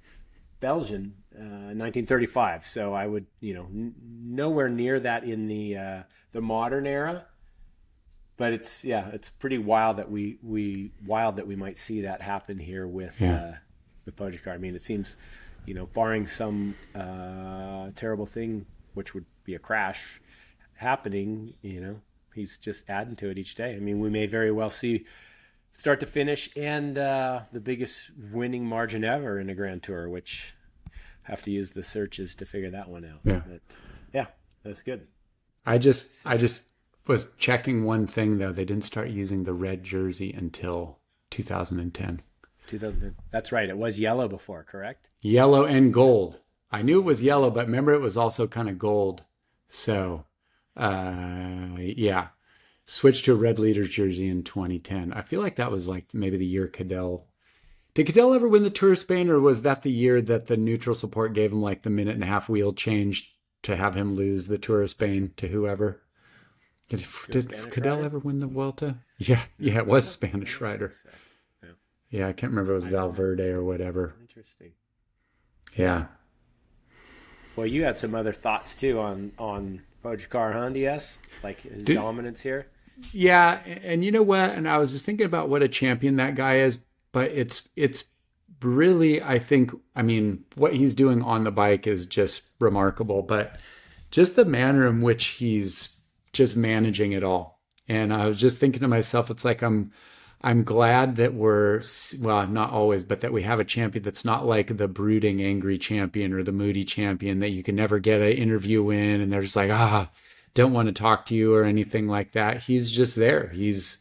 Belgian, 1935. So I would, nowhere near that in the modern era. But it's pretty wild that we might see that happen here with Pogačar. I mean, it seems, barring some terrible thing, which would be a crash happening, he's just adding to it each day. I mean, we may very well see start to finish and the biggest winning margin ever in a Grand Tour, which I have to use the searches to figure that one out. Yeah. But, yeah, that's good. I just was checking one thing though. They didn't start using the red jersey until 2010. 2010. That's right. It was yellow before, correct? Yellow and gold. I knew it was yellow, but remember it was also kind of gold. So, switched to a red leaders jersey in 2010. I feel like that was like maybe the year Cadel. Did Cadel ever win the Tour of Spain, or was that the year that the neutral support gave him like the minute and a half wheel change to have him lose the Tour of Spain to whoever? Did Cadel ever win the Vuelta? Yeah, it was Spanish rider. So. Yeah, I can't remember if it was Valverde or whatever. Interesting. Yeah. Well, you had some other thoughts too on Pogačar, huh, DS? Like his dominance here? Yeah, and you know what? And I was just thinking about what a champion that guy is, but it's really, I think, I mean, what he's doing on the bike is just remarkable, but just the manner in which he's just managing it all. And I was just thinking to myself, it's like I'm glad that not always, but that we have a champion that's not like the brooding, angry champion or the moody champion that you can never get an interview in. And they're just like, don't want to talk to you or anything like that. He's just there. He's,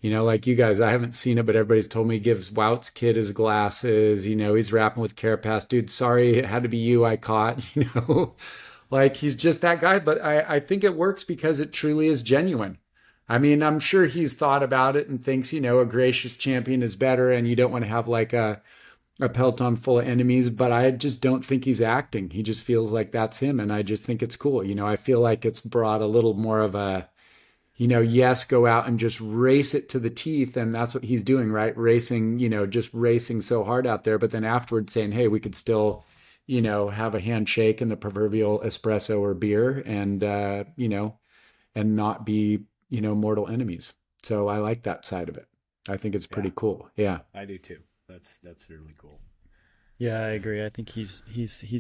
like you guys, I haven't seen it, but everybody's told me he gives Wout's kid his glasses. He's rapping with Carapaz. Dude, sorry, it had to be you I caught, like he's just that guy. But I think it works because it truly is genuine. I mean, I'm sure he's thought about it and thinks, a gracious champion is better and you don't want to have like a peloton full of enemies, but I just don't think he's acting. He just feels like that's him. And I just think it's cool. I feel like it's brought a little more of a, yes, go out and just race it to the teeth. And that's what he's doing, right? Racing, just racing so hard out there. But then afterwards saying, hey, we could still, have a handshake and the proverbial espresso or beer and, and not be, mortal enemies. So I like that side of it. I think it's pretty cool. Yeah. I do too. That's really cool. Yeah, I agree. I think he's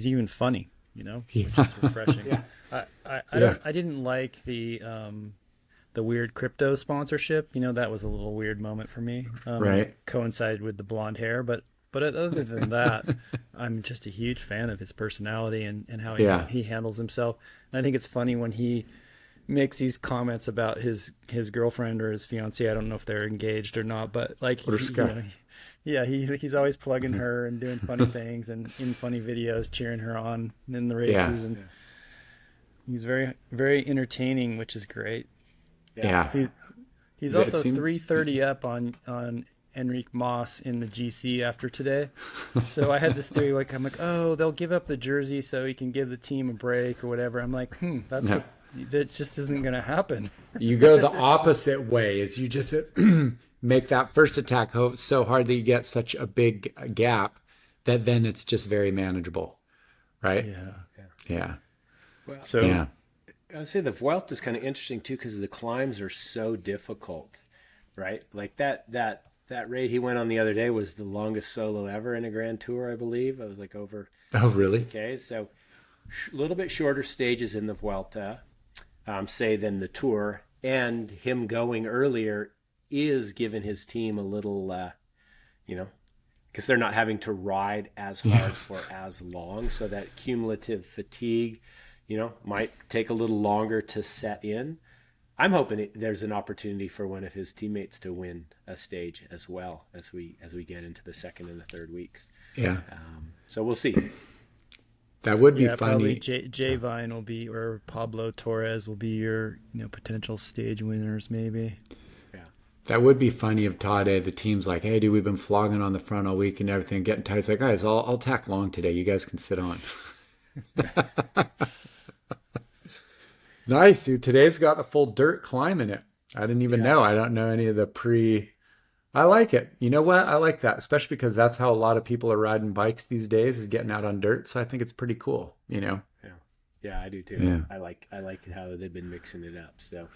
even funny, which is refreshing. I didn't like the weird crypto sponsorship. That was a little weird moment for me. Right. Coincided with the blonde hair, but other than that, I'm just a huge fan of his personality and how he handles himself. And I think it's funny when he makes these comments about his girlfriend or his fiancée. I don't know if they're engaged or not, but like, he's always plugging her and doing funny things and in funny videos, cheering her on in the races. And he's very, very entertaining, which is great. Yeah. He's also 3:30 up on Enrique Mas in the GC after today. So I had this theory, like, I'm like, oh, they'll give up the jersey so he can give the team a break or whatever. I'm like, that just isn't going to happen. You go the opposite way, is you just make that first attack so hard that you get such a big gap that then it's just very manageable, right? Yeah. Well, So Yeah. I'd say the Vuelta is kind of interesting too because the climbs are so difficult, right? Like that raid he went on the other day was the longest solo ever in a Grand Tour, I believe. It was like over Oh, really? 50K. So a little bit shorter stages in the Vuelta, say, than the Tour. And him going earlier is giving his team a little, because they're not having to ride as hard for as long. So that cumulative fatigue, might take a little longer to set in. I'm hoping there's an opportunity for one of his teammates to win a stage as well as we get into the second and the third weeks. Yeah. So we'll see. That would be probably funny. Jay Vine will be, or Pablo Torres will be your potential stage winners maybe. That would be funny if Tade, the team's like, hey, dude, we've been flogging on the front all week and everything, getting tired. It's like, guys, I'll tack along today. You guys can sit on. Nice, dude. Today's got a full dirt climb in it. I didn't even know. I don't know any of the I like it. You know what? I like that, especially because that's how a lot of people are riding bikes these days, is getting out on dirt. So I think it's pretty cool, Yeah, I do too. Yeah. I like how they've been mixing it up. So,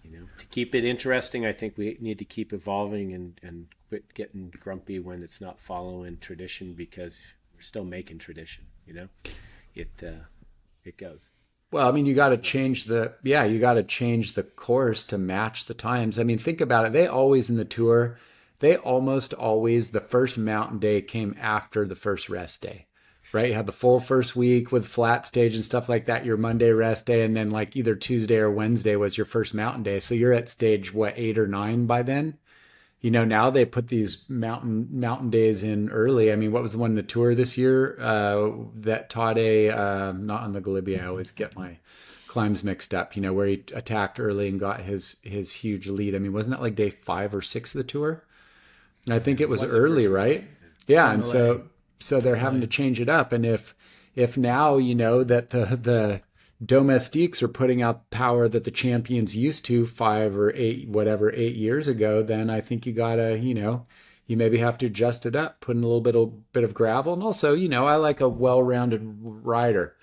to keep it interesting, I think we need to keep evolving and quit getting grumpy when it's not following tradition, because we're still making tradition. It goes. Well, I mean, you got to change the course to match the times. I mean, think about it. They always, in the Tour, almost always, the first mountain day came after the first rest day, right? You had the full first week with flat stage and stuff like that, your Monday rest day, and then like either Tuesday or Wednesday was your first mountain day. So you're at stage, 8 or 9 by then? Now they put these mountain days in early. I mean, what was the one in the Tour this year? That Tade, not on the Galibier. I always get my climbs mixed up. Where he attacked early and got his huge lead. I mean, wasn't that like day 5 or 6 of the Tour? I think it was early, right? Yeah, and so they're having to change it up. And if now that the domestiques are putting out power that the champions used to 5 or 8 years ago, then I think you gotta, you maybe have to adjust it up, put in a little bit of gravel. And also, I like a well-rounded rider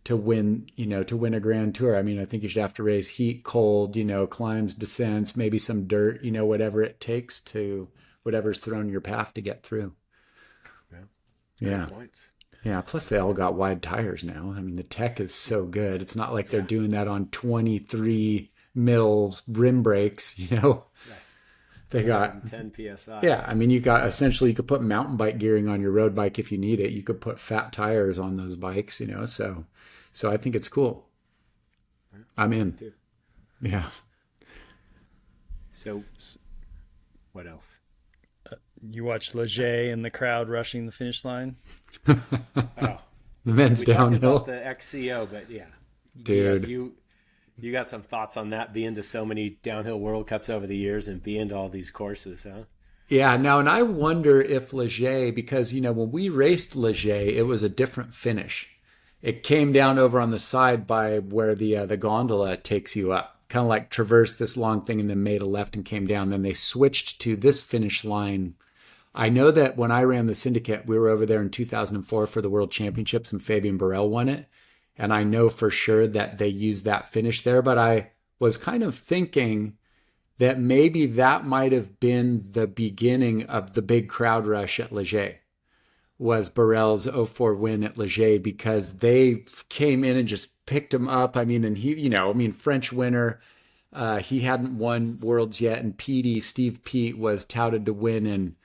to win a Grand Tour. I mean, I think you should have to raise heat, cold, climbs, descents, maybe some dirt, whatever it takes to whatever's thrown in your path to get through. Yeah. Points. Yeah, plus they all got wide tires now. I mean, the tech is so good. It's not like they're doing that on 23 mils rim brakes, They got 10 PSI. Yeah, I mean, you could put mountain bike gearing on your road bike if you need it. You could put fat tires on those bikes, so I think it's cool. I'm in. Too. Yeah. So what else? You watch Leger and the crowd rushing the finish line. Oh, The men's we talked downhill. about the XCO, but yeah, Dude. You got some thoughts on that, being to so many downhill World Cups over the years and being to all these courses, huh? Yeah, now, and I wonder if Leger, because, when we raced Leger, it was a different finish. It came down over on the side by where the gondola takes you up, kind of like traversed this long thing and then made a left and came down. Then they switched to this finish line. I know that when I ran the Syndicate, we were over there in 2004 for the World Championships and Fabian Burrell won it. And I know for sure that they used that finish there, but I was kind of thinking that maybe that might have been the beginning of the big crowd rush at Leger, was Burrell's 04 win at Leger, because they came in and just picked him up. I mean, and he, French winner, he hadn't won Worlds yet, and Steve Pete was touted to win and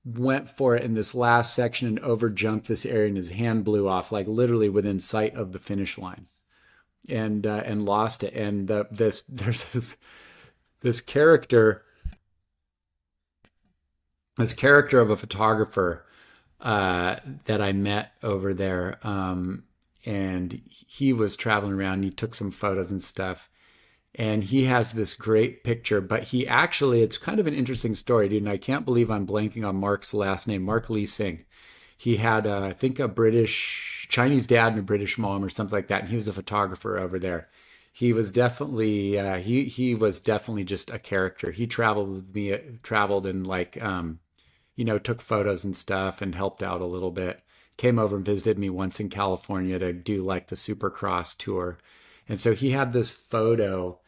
went for it in this last section and overjumped this area, and his hand blew off, like literally within sight of the finish line, and lost it. And there's this character of a photographer that I met over there, and he was traveling around and he took some photos and stuff. And he has this great picture, but he actually, it's kind of an interesting story, dude. And I can't believe I'm blanking on Mark's last name, Mark Lee Singh. He had, I think, a British, Chinese dad and a British mom or something like that. And he was a photographer over there. He was definitely, he was definitely just a character. He traveled with me, traveled and like, took photos and stuff and helped out a little bit. Came over and visited me once in California to do like the Supercross tour. And so he had this photo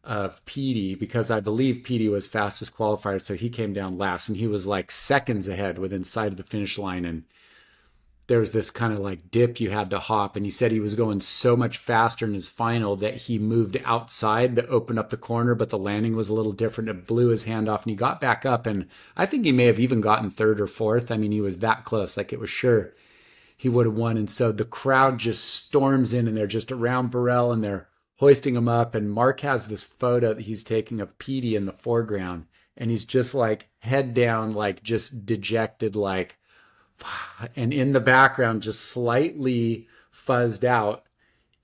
of Petey because I believe Petey was fastest qualifier. So he came down last and he was like seconds ahead within sight of the finish line. And there was this kind of like dip you had to hop. And he said he was going so much faster in his final that he moved outside to open up the corner, but the landing was a little different. It blew his hand off and he got back up. And I think he may have even gotten third or fourth. I mean, he was that close. Like it was sure he would have won. And so the crowd just storms in and they're just around Burrell and they're hoisting him up. And Mark has this photo that he's taking of Petey in the foreground. And he's just like head down, like just dejected, like, and in the background, just slightly fuzzed out,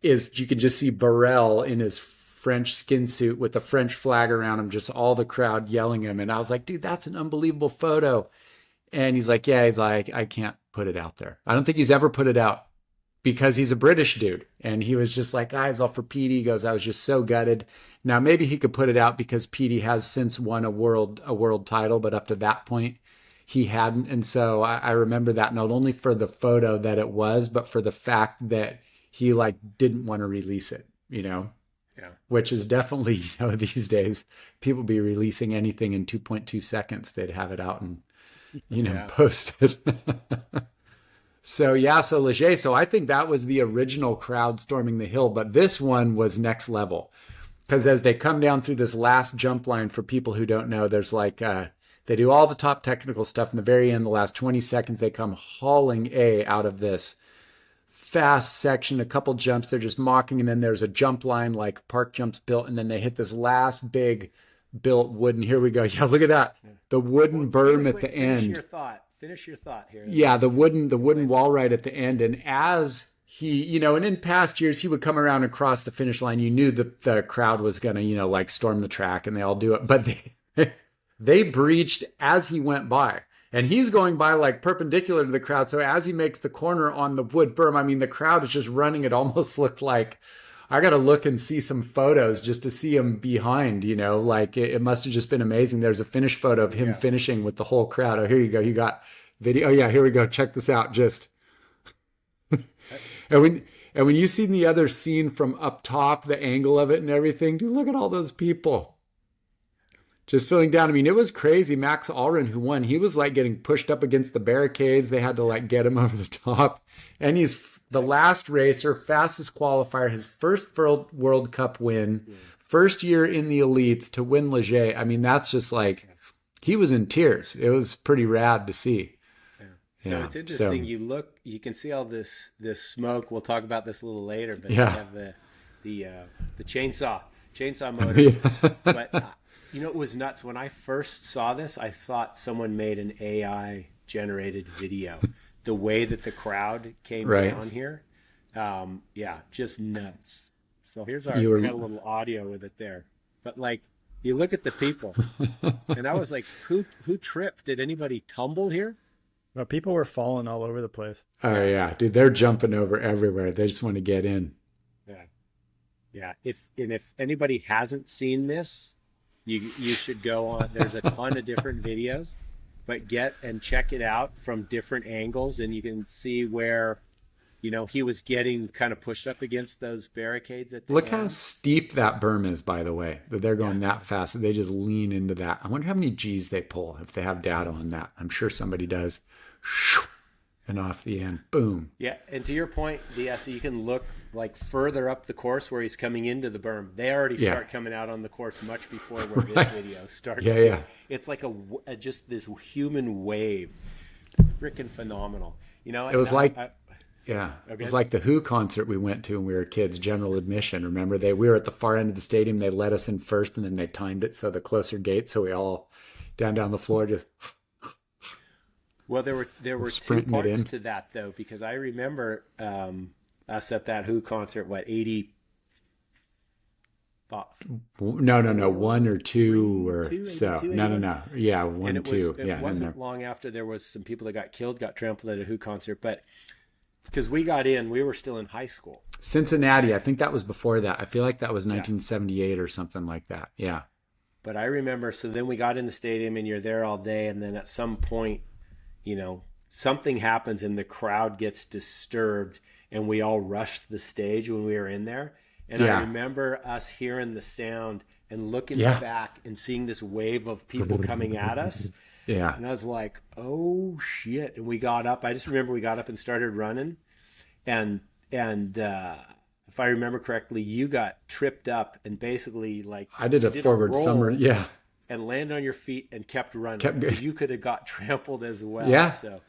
is you can just see Burrell in his French skin suit with the French flag around him, just all the crowd yelling him. And I was like, dude, that's an unbelievable photo. And he's like, yeah, he's like, I can't put it out there. I don't think he's ever put it out because he's a British dude. And he was just like, guys, all for Petey. He goes, I was just so gutted. Now, maybe he could put it out because Petey has since won a world title, but up to that point, he hadn't. And so I remember that not only for the photo that it was, but for the fact that he like didn't want to release it, Yeah. Which is definitely, these days people be releasing anything in 2.2 seconds. They'd have it out and, post it. So Leger. So I think that was the original crowd storming the hill, but this one was next level because as they come down through this last jump line, for people who don't know, there's like, they do all the top technical stuff. In the very end, the last 20 seconds, they come hauling out of this fast section, a couple jumps. They're just mocking. And then there's a jump line like park jumps built. And then they hit this last big built wooden. Here we go. Yeah, look at that. The wooden berm at the end. Finish your thought here. Yeah, the wooden wall right at the end. And as he, and in past years, he would come around and cross the finish line. You knew that the crowd was going to, like storm the track and they all do it. But they breached as he went by. And he's going by like perpendicular to the crowd. So as he makes the corner on the wood berm, I mean, the crowd is just running. It almost looked like, I got to look and see some photos just to see him behind, like it must have just been amazing. There's a finish photo of him finishing with the whole crowd. Oh, here you go. You got video. Oh yeah, here we go. Check this out. Just, and when you see the other scene from up top, the angle of it and everything, dude, look at all those people. Just filling down. I mean, it was crazy. Max Allren, who won, he was like getting pushed up against the barricades. They had to like get him over the top. And he's the last racer, fastest qualifier, his first World Cup win, first year in the elites to win Leger. I mean, that's just like, he was in tears. It was pretty rad to see. So it's interesting. You can see all this smoke. We'll talk about this a little later, but you have the chainsaw motor. But it was nuts. When I first saw this, I thought someone made an AI generated video. The way that the crowd came down here. Just nuts. So here's got a little audio with it there. But like, you look at the people and I was like, who tripped? Did anybody tumble here? Well, people were falling all over the place. Oh yeah, dude, they're jumping over everywhere. They just want to get in. Yeah. If anybody hasn't seen this, you should go on. There's a ton of different videos, but get and check it out from different angles, and you can see where, he was getting kind of pushed up against those barricades at the Look end. how steep that berm is, by the way, that they're going that fast that they just lean into that. I wonder how many G's they pull if they have data on that. I'm sure somebody does. And off the end, boom. Yeah, and to your point, so you can look like further up the course where he's coming into the berm. They already start coming out on the course much before where this video starts. Yeah. It's like just this human wave, freaking phenomenal. It was it was like the Who concert we went to when we were kids, general admission. Remember, we were at the far end of the stadium. They let us in first, and then they timed it so the closer gate, so we all down the floor just. Well, there were two parts to that though, because I remember us at that Who concert, 85 No, one or two or two, so. two, No. Yeah, one, two. It Yeah, wasn't long after there was some people that got killed, got trampled at a Who concert, but because we got in, we were still in high school. Cincinnati, I think that was before that. I feel like that was 1978 or something like that. Yeah. But I remember, so then we got in the stadium and you're there all day. And then at some point, something happens and the crowd gets disturbed and we all rushed the stage when we were in there. And I remember us hearing the sound and looking back and seeing this wave of people coming at us. Yeah. And I was like, oh shit. And we got up. I just remember we got up and started running. And if I remember correctly, you got tripped up and basically like I did a forward summer, and landed on your feet and kept running. You could have got trampled as well. Yeah. So,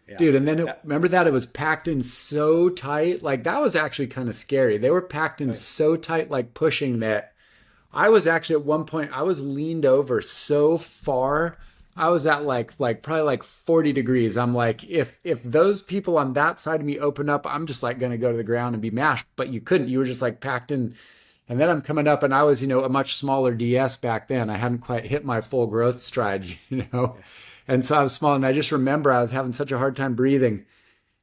yeah. Dude, and then remember that it was packed in so tight. Like that was actually kind of scary. They were packed in so tight, like pushing that. I was actually at one point I was leaned over so far. I was at like probably like 40 degrees. I'm like, if those people on that side of me open up, I'm just like going to go to the ground and be mashed. But you couldn't. You were just like packed in. And then I'm coming up, and I was, a much smaller DS back then. I hadn't quite hit my full growth stride, And so I was small, and I just remember I was having such a hard time breathing.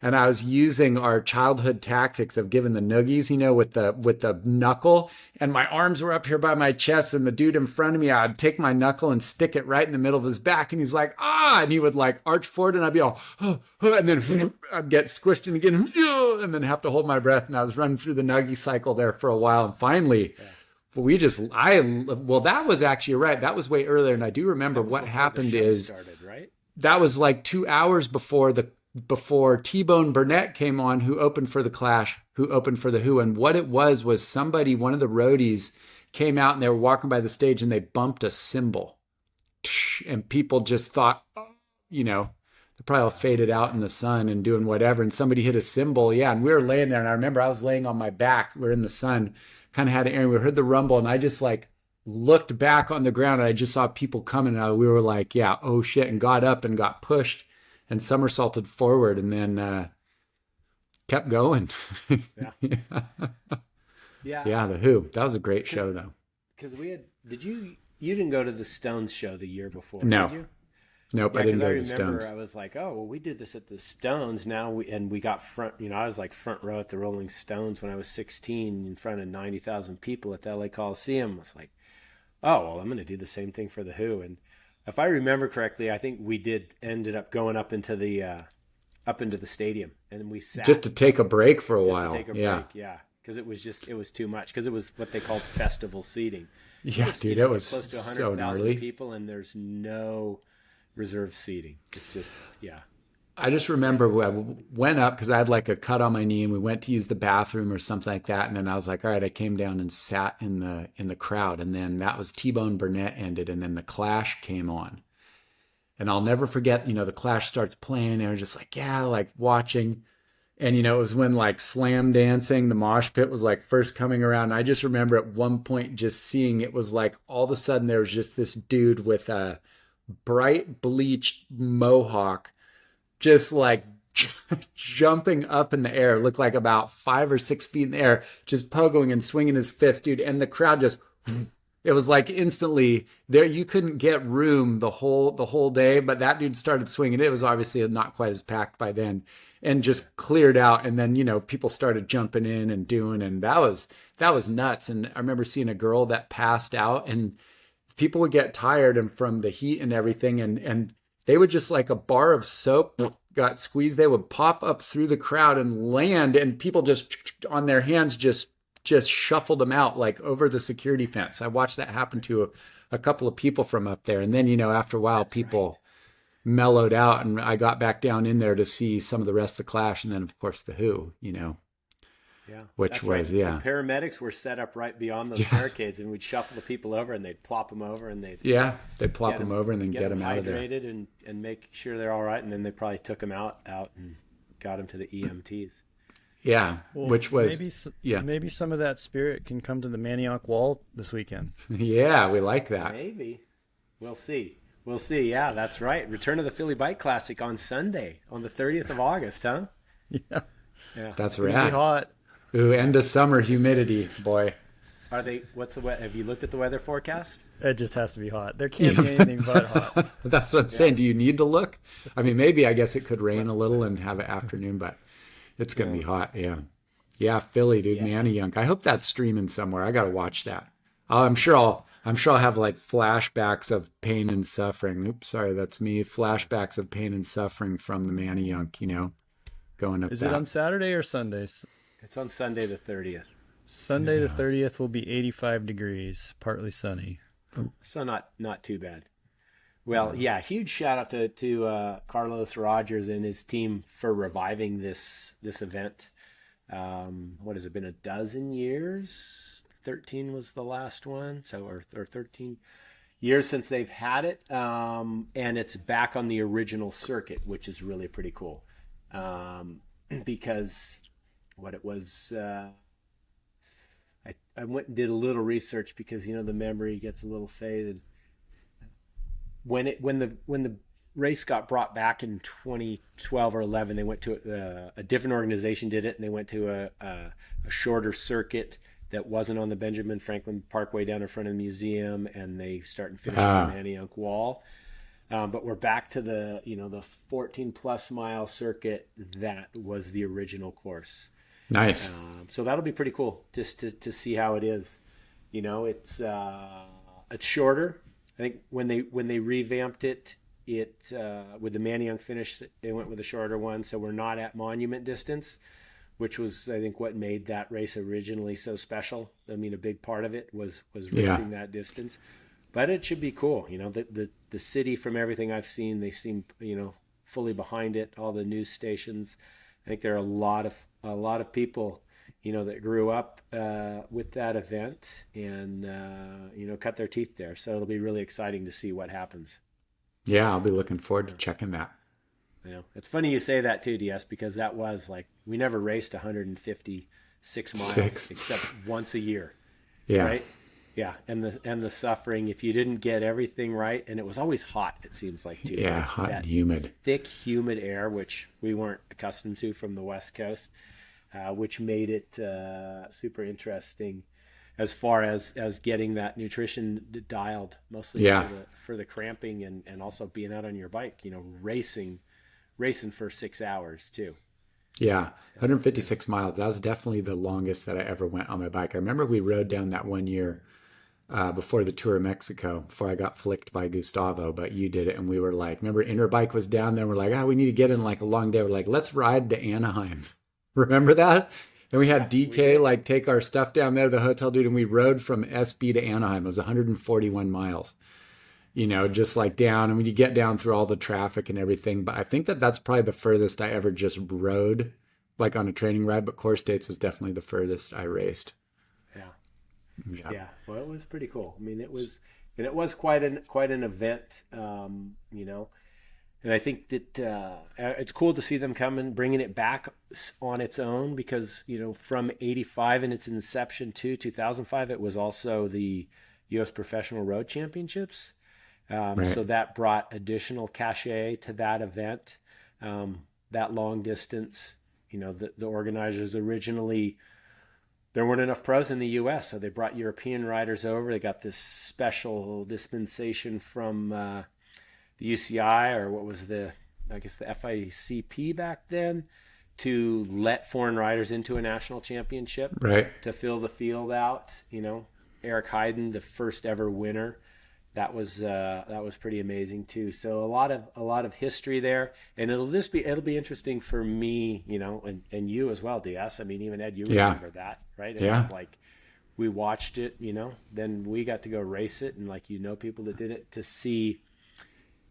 And I was using our childhood tactics of giving the noogies, with the knuckle. And my arms were up here by my chest, and the dude in front of me, I'd take my knuckle and stick it right in the middle of his back. And he's like, ah, and he would like arch forward, and I'd be all, and then I'd get squished in again, and then have to hold my breath. And I was running through the nuggie cycle there for a while. And finally, that was actually right. That was way earlier. And I do remember what happened that was like 2 hours before T-Bone Burnett came on, who opened for the Clash, who opened for the Who. And what it was somebody, one of the roadies, came out and they were walking by the stage and they bumped a cymbal. And people just thought, they probably all faded out in the sun and doing whatever. And somebody hit a cymbal. Yeah. And we were laying there. And I remember I was laying on my back. We were in the sun, kind of had an area. We heard the rumble. And I just like looked back on the ground and I just saw people coming. And we were like, yeah, oh shit. And got up and got pushed and somersaulted forward, and then kept going. Yeah, the Who. That was a great show, though. Because you didn't go to the Stones show the year before, no. Did you? Nope, I didn't go to the Stones. I was like, oh, well, we did this at the Stones. Now we got front. I was like front row at the Rolling Stones when I was 16, in front of 90,000 people at the LA Coliseum. I was like, oh, well, I'm going to do the same thing for the Who. And if I remember correctly, I think we ended up going up into the stadium, and we sat just to take a break for a while. To take a break, yeah, because it was too much, because it was what they called festival seating. Yeah, dude, it was close to 100,000 so gnarly. people, and there's no reserved seating. It's just I just remember I went up because I had like a cut on my knee, and we went to use the bathroom or something like that. And then I was like, all right, I came down and sat in the crowd. And then that was T-Bone Burnett ended. And then the Clash came on. And I'll never forget, the Clash starts playing. And I was just like, yeah, like watching. And, it was when like slam dancing, the mosh pit was like first coming around. And I just remember at one point just seeing, it was like all of a sudden there was just this dude with a bright bleached mohawk, just like jumping up in the air, looked like about 5 or 6 feet in the air, just pogoing and swinging his fist, dude. And the crowd just, it was like instantly there. You couldn't get room the whole day, but that dude started swinging. It was obviously not quite as packed by then, and just cleared out. And then, people started jumping in and doing, and that was nuts. And I remember seeing a girl that passed out, and people would get tired and from the heat and everything. And they would just like a bar of soap got squeezed. They would pop up through the crowd and land, and people just on their hands just shuffled them out like over the security fence. I watched that happen to a couple of people from up there. And then, after a while, people mellowed out, and I got back down in there to see some of the rest of the Clash. And then, of course, the Who, Yeah, which was, right. The paramedics were set up right beyond those barricades, and we'd shuffle the people over, and they'd plop them over, and they'd plop them over and then get them out of there, hydrated and make sure they're all right, and then they probably took them out and got them to the EMTs. Yeah, well, which was maybe some of that spirit can come to the Manayunk Wall this weekend. Yeah, we like that. Maybe we'll see. Yeah, that's right. Return of the Philly Bike Classic on Sunday, on the 30th of August, huh? Yeah, that's right. Be hot. Ooh, end of summer humidity, boy. Are they? What's the weather? Have you looked at the weather forecast? It just has to be hot. There can't be anything but hot. That's what I'm saying. Do you need to look? I mean, maybe I guess it could rain a little and have an afternoon, but it's going to be hot. Yeah. Yeah. Philly, dude. Manayunk. I hope that's streaming somewhere. I got to watch that. I'm sure I'll have like flashbacks of pain and suffering. Oops, sorry. That's me. Flashbacks of pain and suffering from the Manayunk, going up. Is it on Saturday or Sundays? It's on Sunday the 30th. Sunday the 30th will be 85 degrees, partly sunny. So not too bad. Well, yeah, huge shout out to Carlos Rogers and his team for reviving this event. What has it been, a dozen years? 13 was the last one, or 13 years since they've had it, and it's back on the original circuit, which is really pretty cool. Because what it was. I went and did a little research because the memory gets a little faded. When the race got brought back in 2012 or 11, they went to a different organization did it, and they went to a shorter circuit that wasn't on the Benjamin Franklin Parkway down in front of the museum, and they start and finish on the Manayunk Wall. But we're back to the 14 plus mile circuit that was the original course. Nice. So that'll be pretty cool just to see how it is. It's shorter. I think when they revamped it with the Manayunk finish, they went with a shorter one. So we're not at monument distance, which was, I think, what made that race originally so special. I mean, a big part of it was racing that distance. But it should be cool. The city, from everything I've seen, they seem fully behind it. All the news stations. I think there are a lot of people, that grew up with that event and cut their teeth there. So it'll be really exciting to see what happens. Yeah, I'll be looking forward to checking that. It's funny you say that too, DS, because that was we never raced 156 miles except once a year. Yeah. Right? Yeah, and the suffering if you didn't get everything right, and it was always hot. It seems like too. Yeah, hot and humid, thick, humid air, which we weren't accustomed to from the West Coast, which made it super interesting as far as getting that nutrition dialed, mostly for the cramping and also being out on your bike. Racing for 6 hours too. Yeah, 156 miles. That was definitely the longest that I ever went on my bike. I remember we rode down that one year. Before the Tour of Mexico, before I got flicked by Gustavo, but you did it. And we were like, remember Interbike was down there. We're like, we need to get in like a long day. We're like, let's ride to Anaheim. Remember that? And we had DK take our stuff down there to the hotel, dude. And we rode from SB to Anaheim. It was 141 miles, just down. And when you get down through all the traffic and everything, but I think that's probably the furthest I ever just rode on a training ride, but Course Dates was definitely the furthest I raced. Yeah. Well, it was pretty cool. I mean, it was quite an event, and I think that it's cool to see them coming, bringing it back on its own because, from 85 and its inception to 2005, it was also the U.S. Professional Road Championships. Right. So that brought additional cachet to that event, that long distance. The organizers originally, there weren't enough pros in the U.S., so they brought European riders over. They got this special dispensation from the UCI, or what was the FICP back then, to let foreign riders into a national championship, right, to fill the field out. Eric Heiden, the first ever winner. That was pretty amazing too. So a lot of history there, and it'll be interesting for me, and you as well, DS. I mean, even Ed, you remember that, right? It's we watched it, then we got to go race it, and people that did it, to see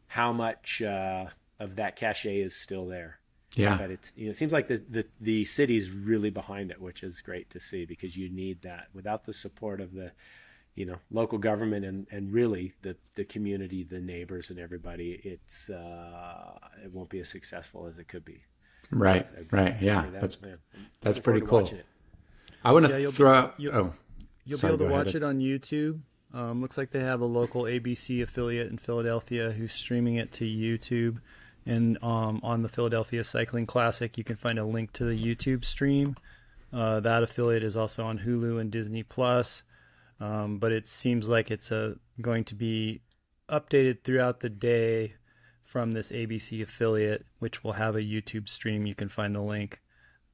how much of that cachet is still there. Yeah, but it seems like the city's really behind it, which is great to see because you need that. Without the support of the local government and really the community, the neighbors and everybody, it won't be as successful as it could be. Right. Yeah. That's pretty cool. I want to throw out, you'll be able to watch it on YouTube. Looks like they have a local ABC affiliate in Philadelphia who's streaming it to YouTube. And on the Philadelphia Cycling Classic, you can find a link to the YouTube stream. That affiliate is also on Hulu and Disney Plus. But it seems like it's going to be updated throughout the day from this ABC affiliate, which will have a YouTube stream. You can find the link.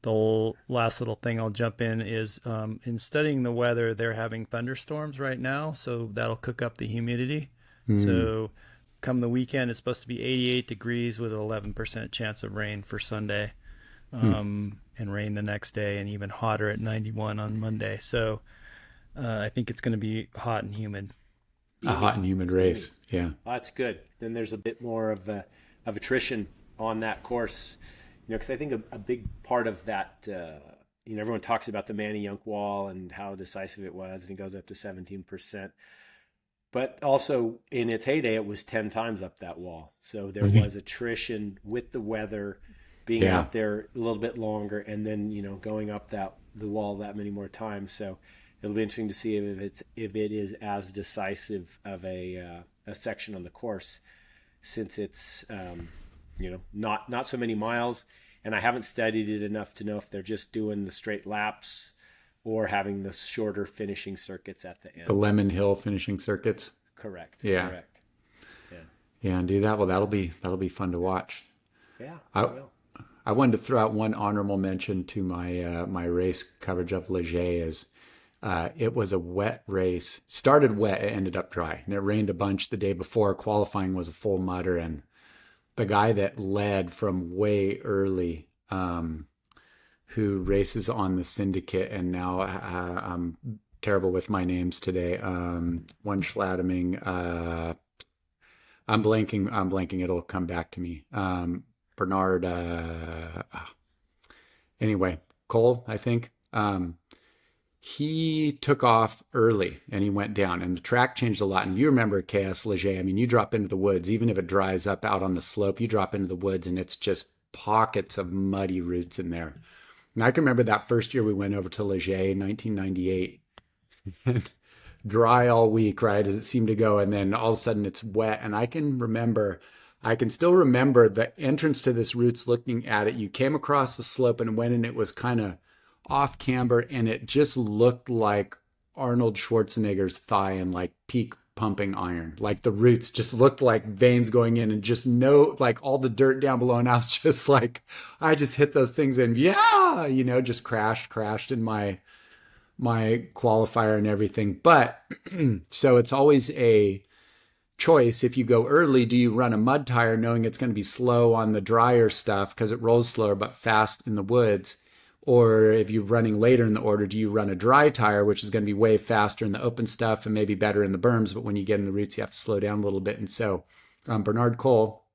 The last little thing I'll jump in is in studying the weather, they're having thunderstorms right now, so that'll cook up the humidity. So come the weekend, it's supposed to be 88 degrees with an 11% chance of rain for Sunday, and rain the next day, and even hotter at 91 on Monday. So I think it's going to be hot and humid. A hot and humid race, yeah. Oh, that's good. Then there's a bit more of attrition on that course, because I think a big part of that, everyone talks about the Manayunk Wall and how decisive it was, and it goes up to 17%. But also in its heyday, it was 10 times up that wall. So there was attrition with the weather being out there a little bit longer, and then going up the wall that many more times. So it'll be interesting to see if it is as decisive of a section on the course, since it's not so many miles, and I haven't studied it enough to know if they're just doing the straight laps or having the shorter finishing circuits at the end. The Lemon Hill finishing circuits. Correct. Yeah. Correct. Yeah, and do that. Well, that'll be fun to watch. Yeah. I wanted to throw out one honorable mention to my my race coverage of Leger. Is it was a wet race. Started wet, it ended up dry, and it rained a bunch the day before. Qualifying was a full mudder, and the guy that led from way early, who races on the syndicate, and now I'm terrible with my names today. One Schlademing. I'm blanking. It'll come back to me. Bernard. Anyway, Cole, I think. He took off early and he went down, and the track changed a lot. And if you remember KS Leger, I mean, you drop into the woods, even if it dries up out on the slope, you drop into the woods and it's just pockets of muddy roots in there. And I can remember that first year we went over to Leger in 1998. And dry all week, right, as it seemed to go. And then all of a sudden it's wet. And I can still remember the entrance to this roots. Looking at it, you came across the slope and went, and it was kind of off camber, and it just looked like Arnold Schwarzenegger's thigh and like peak pumping iron. Like the roots just looked like veins going in, and just like all the dirt down below. And I was just like, I just hit those things and just crashed in my qualifier and everything. But so it's always a choice. If you go early, do you run a mud tire knowing it's going to be slow on the drier stuff because it rolls slower but fast in the woods? Or if you're running later in the order, do you run a dry tire, which is going to be way faster in the open stuff and maybe better in the berms, but when you get in the roots, you have to slow down a little bit. And so Bernard Cole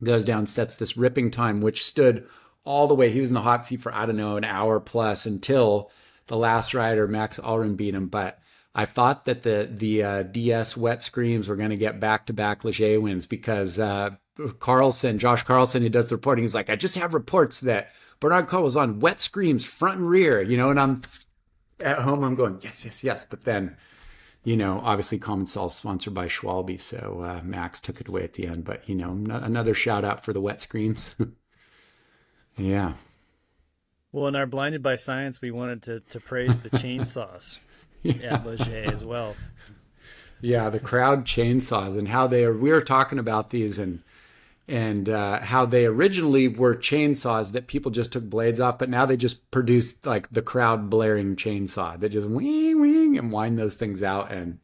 goes down, sets this ripping time, which stood all the way. He was in the hot seat for, I don't know, an hour plus until the last rider, Max Allren, beat him. But I thought that the DS Wet Screams were going to get back-to-back Leger wins, because Josh Carlson, who does the reporting, is like, I just have reports that Bernard Cole was on Wet Screams front and rear, and I'm at home, I'm going, yes. But then, obviously Commensal's sponsored by Schwalbe, so Max took it away at the end. But, another shout out for the Wet Screams. Yeah. Well, in our Blinded by Science, we wanted to praise the chainsaws at Leger as well. Yeah, the crowd chainsaws and how we were talking about these and how they originally were chainsaws that people just took blades off, but now they just produce like the crowd blaring chainsaw. They just wing and wind those things out, and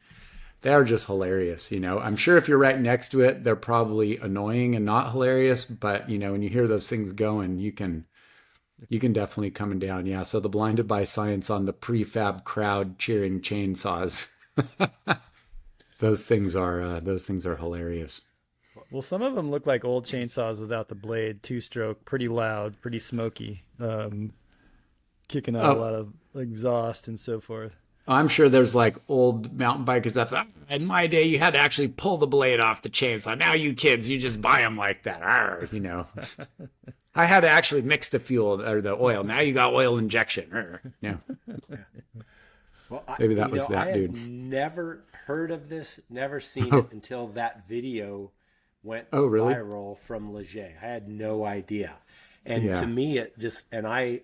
they're just hilarious. I'm sure if you're right next to it, they're probably annoying and not hilarious, but when you hear those things going, you can definitely come down. Yeah. So the Blinded by Science on the prefab crowd cheering chainsaws. Those things are hilarious. Well, some of them look like old chainsaws without the blade, two-stroke, pretty loud, pretty smoky, kicking out a lot of exhaust and so forth. I'm sure there's like old mountain bikers that thought, in my day, you had to actually pull the blade off the chainsaw. Now you kids, you just buy them like that. I had to actually mix the fuel or the oil. Now you got oil injection. Yeah. Well, maybe that was that dude. I had never heard of this, never seen it until that video went viral from Leger. I had no idea. And to me, it just, and I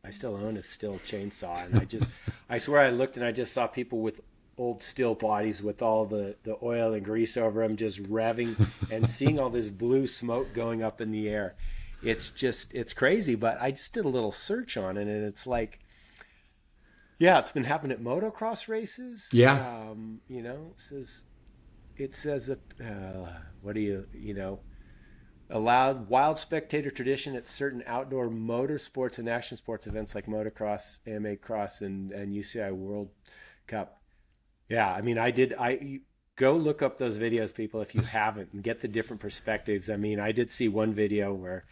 still own a Still chainsaw. And I swear I looked and I just saw people with old Still bodies with all the oil and grease over them, just revving and seeing all this blue smoke going up in the air. It's crazy. But I just did a little search on it, and it's like, yeah, it's been happening at motocross races. Yeah. It says, allowed wild spectator tradition at certain outdoor motorsports and action sports events like motocross, AMA Cross, and UCI World Cup. Yeah, I mean, I go look up those videos, people, if you haven't, and get the different perspectives. I mean, I did see one video where,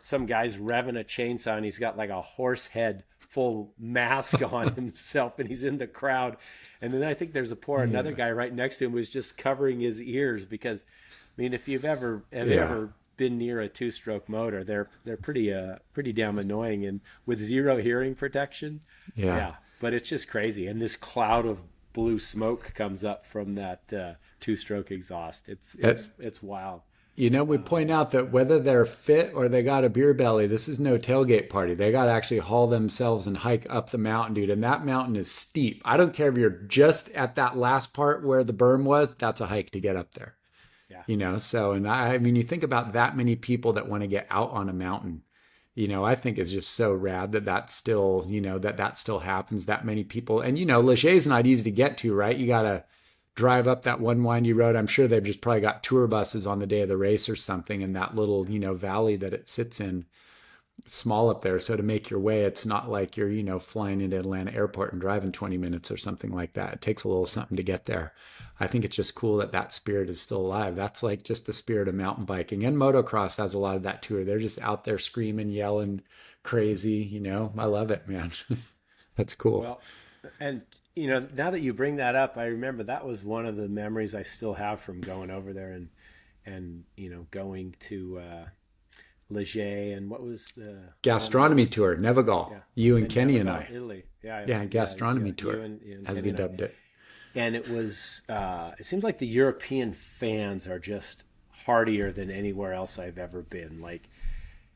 some guy's revving a chainsaw and he's got like a horse head full mask on himself, and he's in the crowd. And then I think there's another guy right next to him who's just covering his ears because, I mean, if you've ever been near a two-stroke motor, they're pretty damn annoying, and with zero hearing protection. Yeah. But it's just crazy, and this cloud of blue smoke comes up from that two-stroke exhaust. It's wild. We point out that whether they're fit or they got a beer belly, this is no tailgate party. They got to actually haul themselves and hike up the mountain, dude. And that mountain is steep. I don't care if you're just at that last part where the berm was, that's a hike to get up there. Yeah. And I mean, you think about that many people that want to get out on a mountain, I think is just so rad that still, that still happens, that many people. And, Leger's not easy to get to, right? You got to drive up that one windy road. I'm sure they've just probably got tour buses on the day of the race or something in that little, valley that it sits in. Small up there. So to make your way, it's not like you're, flying into Atlanta airport and driving 20 minutes or something like that. It takes a little something to get there. I think it's just cool that spirit is still alive. That's like just the spirit of mountain biking, and motocross has a lot of that too. They're just out there screaming, yelling, crazy, I love it, man. That's cool. Well, and now that you bring that up, I remember that was one of the memories I still have from going over there and going to Leger, and what was the gastronomy tour, Nevegal. Yeah. You and Kenny and I. Italy. Yeah, gastronomy tour, as we dubbed it. And it was, it seems like the European fans are just heartier than anywhere else I've ever been. Like,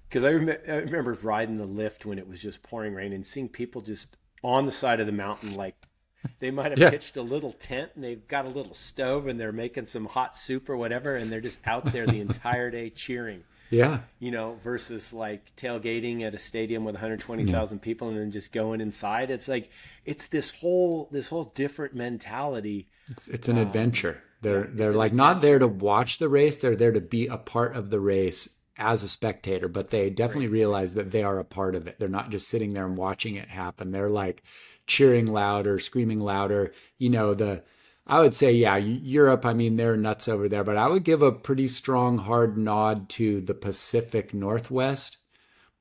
because I remember riding the lift when it was just pouring rain and seeing people just on the side of the mountain, like they might have pitched a little tent and they've got a little stove and they're making some hot soup or whatever, and they're just out there the entire day cheering. Yeah. Versus like tailgating at a stadium with 120,000 people and then just going inside. It's like, it's this whole different mentality. It's an adventure. They're like not there to watch the race. They're there to be a part of the race as a spectator, but they definitely realize that they are a part of it. They're not just sitting there and watching it happen. They're like cheering louder, screaming louder. I would say, Europe, I mean, they're nuts over there, but I would give a pretty strong, hard nod to the Pacific Northwest.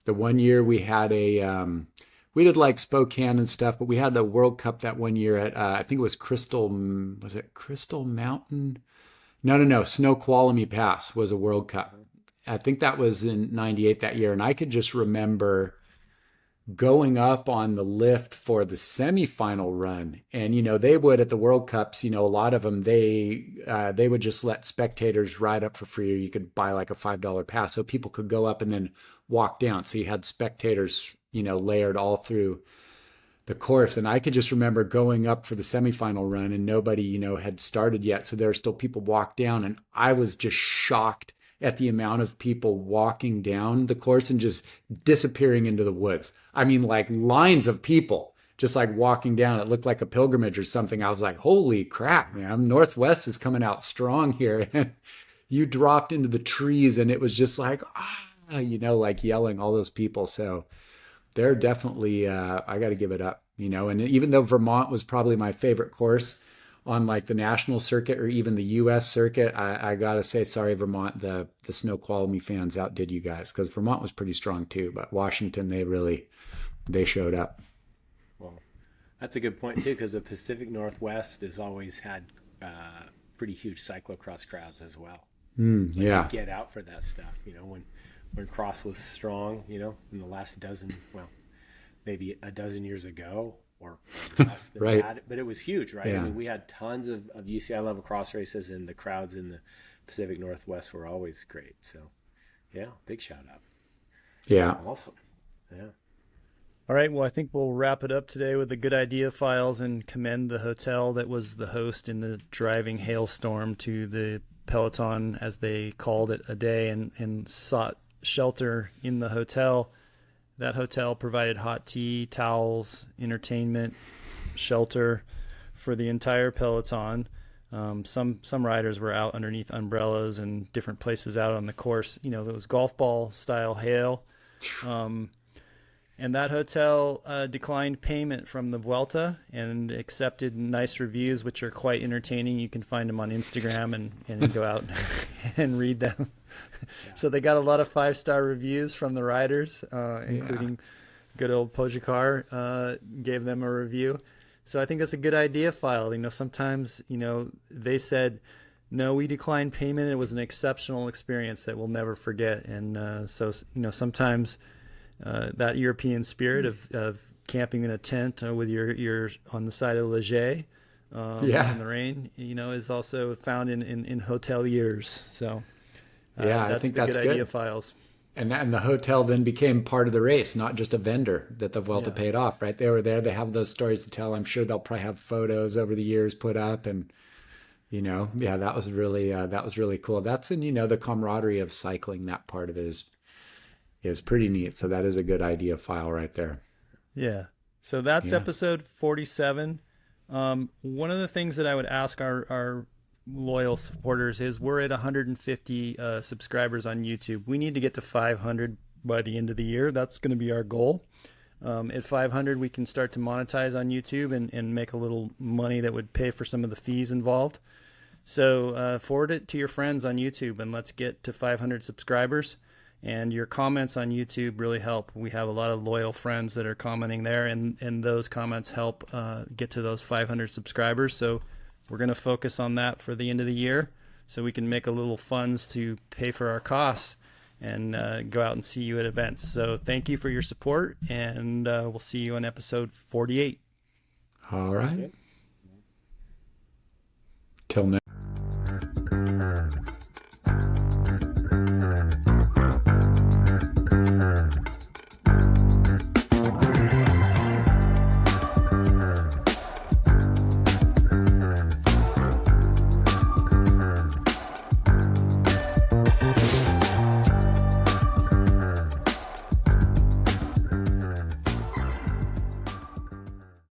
The one year we had we did like Spokane and stuff, but we had the World Cup that one year at, I think it was Crystal Mountain? No, Snoqualmie Pass was a World Cup. I think that was in 98 that year. And I could just remember going up on the lift for the semifinal run. And, they would at the World Cups, a lot of them, they would just let spectators ride up for free, or you could buy like a $5 pass so people could go up and then walk down. So you had spectators, layered all through the course. And I could just remember going up for the semifinal run and nobody, had started yet. So there were still people walk down, and I was just shocked at the amount of people walking down the course and just disappearing into the woods. I mean, like lines of people just like walking down. It looked like a pilgrimage or something. I was like, holy crap, man, Northwest is coming out strong here. And you dropped into the trees and it was just like, like yelling, all those people. So they're definitely, I got to give it up, and even though Vermont was probably my favorite course on like the national circuit or even the U.S. circuit, I gotta say, sorry, Vermont, the Snoqualmie fans outdid you guys, because Vermont was pretty strong too, but Washington, they showed up. Well, that's a good point too, because the Pacific Northwest has always had pretty huge cyclocross crowds as well. Yeah. Get out for that stuff, when cross was strong, in the last maybe a dozen years ago, or less than right. that, but it was huge, right? Yeah. I mean, we had tons of UCI level cross races, and the crowds in the Pacific Northwest were always great. So, yeah, big shout out. Yeah. Awesome. Yeah. All right. Well, I think we'll wrap it up today with the good idea files and commend the hotel that was the host in the driving hailstorm to the peloton, as they called it, a day and sought shelter in the hotel. That hotel provided hot tea, towels, entertainment, shelter for the entire peloton. Some riders were out underneath umbrellas and different places out on the course. You know, there was golf ball style hail. And that hotel declined payment from the Vuelta and accepted nice reviews, which are quite entertaining. You can find them on Instagram and go out and read them. Yeah. So they got a lot of 5-star reviews from the riders, including good old Pogačar gave them a review. So I think that's a good idea file. You know, sometimes, you know, they said, no, we declined payment. It was an exceptional experience that we'll never forget. And so, you know, sometimes that European spirit of camping in a tent with your on the side of Leger in the rain, you know, is also found in hoteliers. So I think that's good. Idea files. And the hotel then became part of the race, not just a vendor that the Vuelta paid off, right? They were there. They have those stories to tell. I'm sure they'll probably have photos over the years put up, and you know, that was really cool. That's in, you know, the camaraderie of cycling. That part of it is pretty neat. So that is a good idea file right there. Yeah. So that's episode 47. One of the things that I would ask our loyal supporters is, we're at 150 subscribers on YouTube. We need to get to 500 by the end of the year. That's going to be our goal. At 500, we can start to monetize on YouTube and make a little money that would pay for some of the fees involved. So forward it to your friends on YouTube, and let's get to 500 subscribers. And your comments on YouTube really help. We have a lot of loyal friends that are commenting there, and those comments help get to those 500 subscribers. So we're going to focus on that for the end of the year, so we can make a little funds to pay for our costs and go out and see you at events. So thank you for your support, and we'll see you on episode 48. All right. Till next.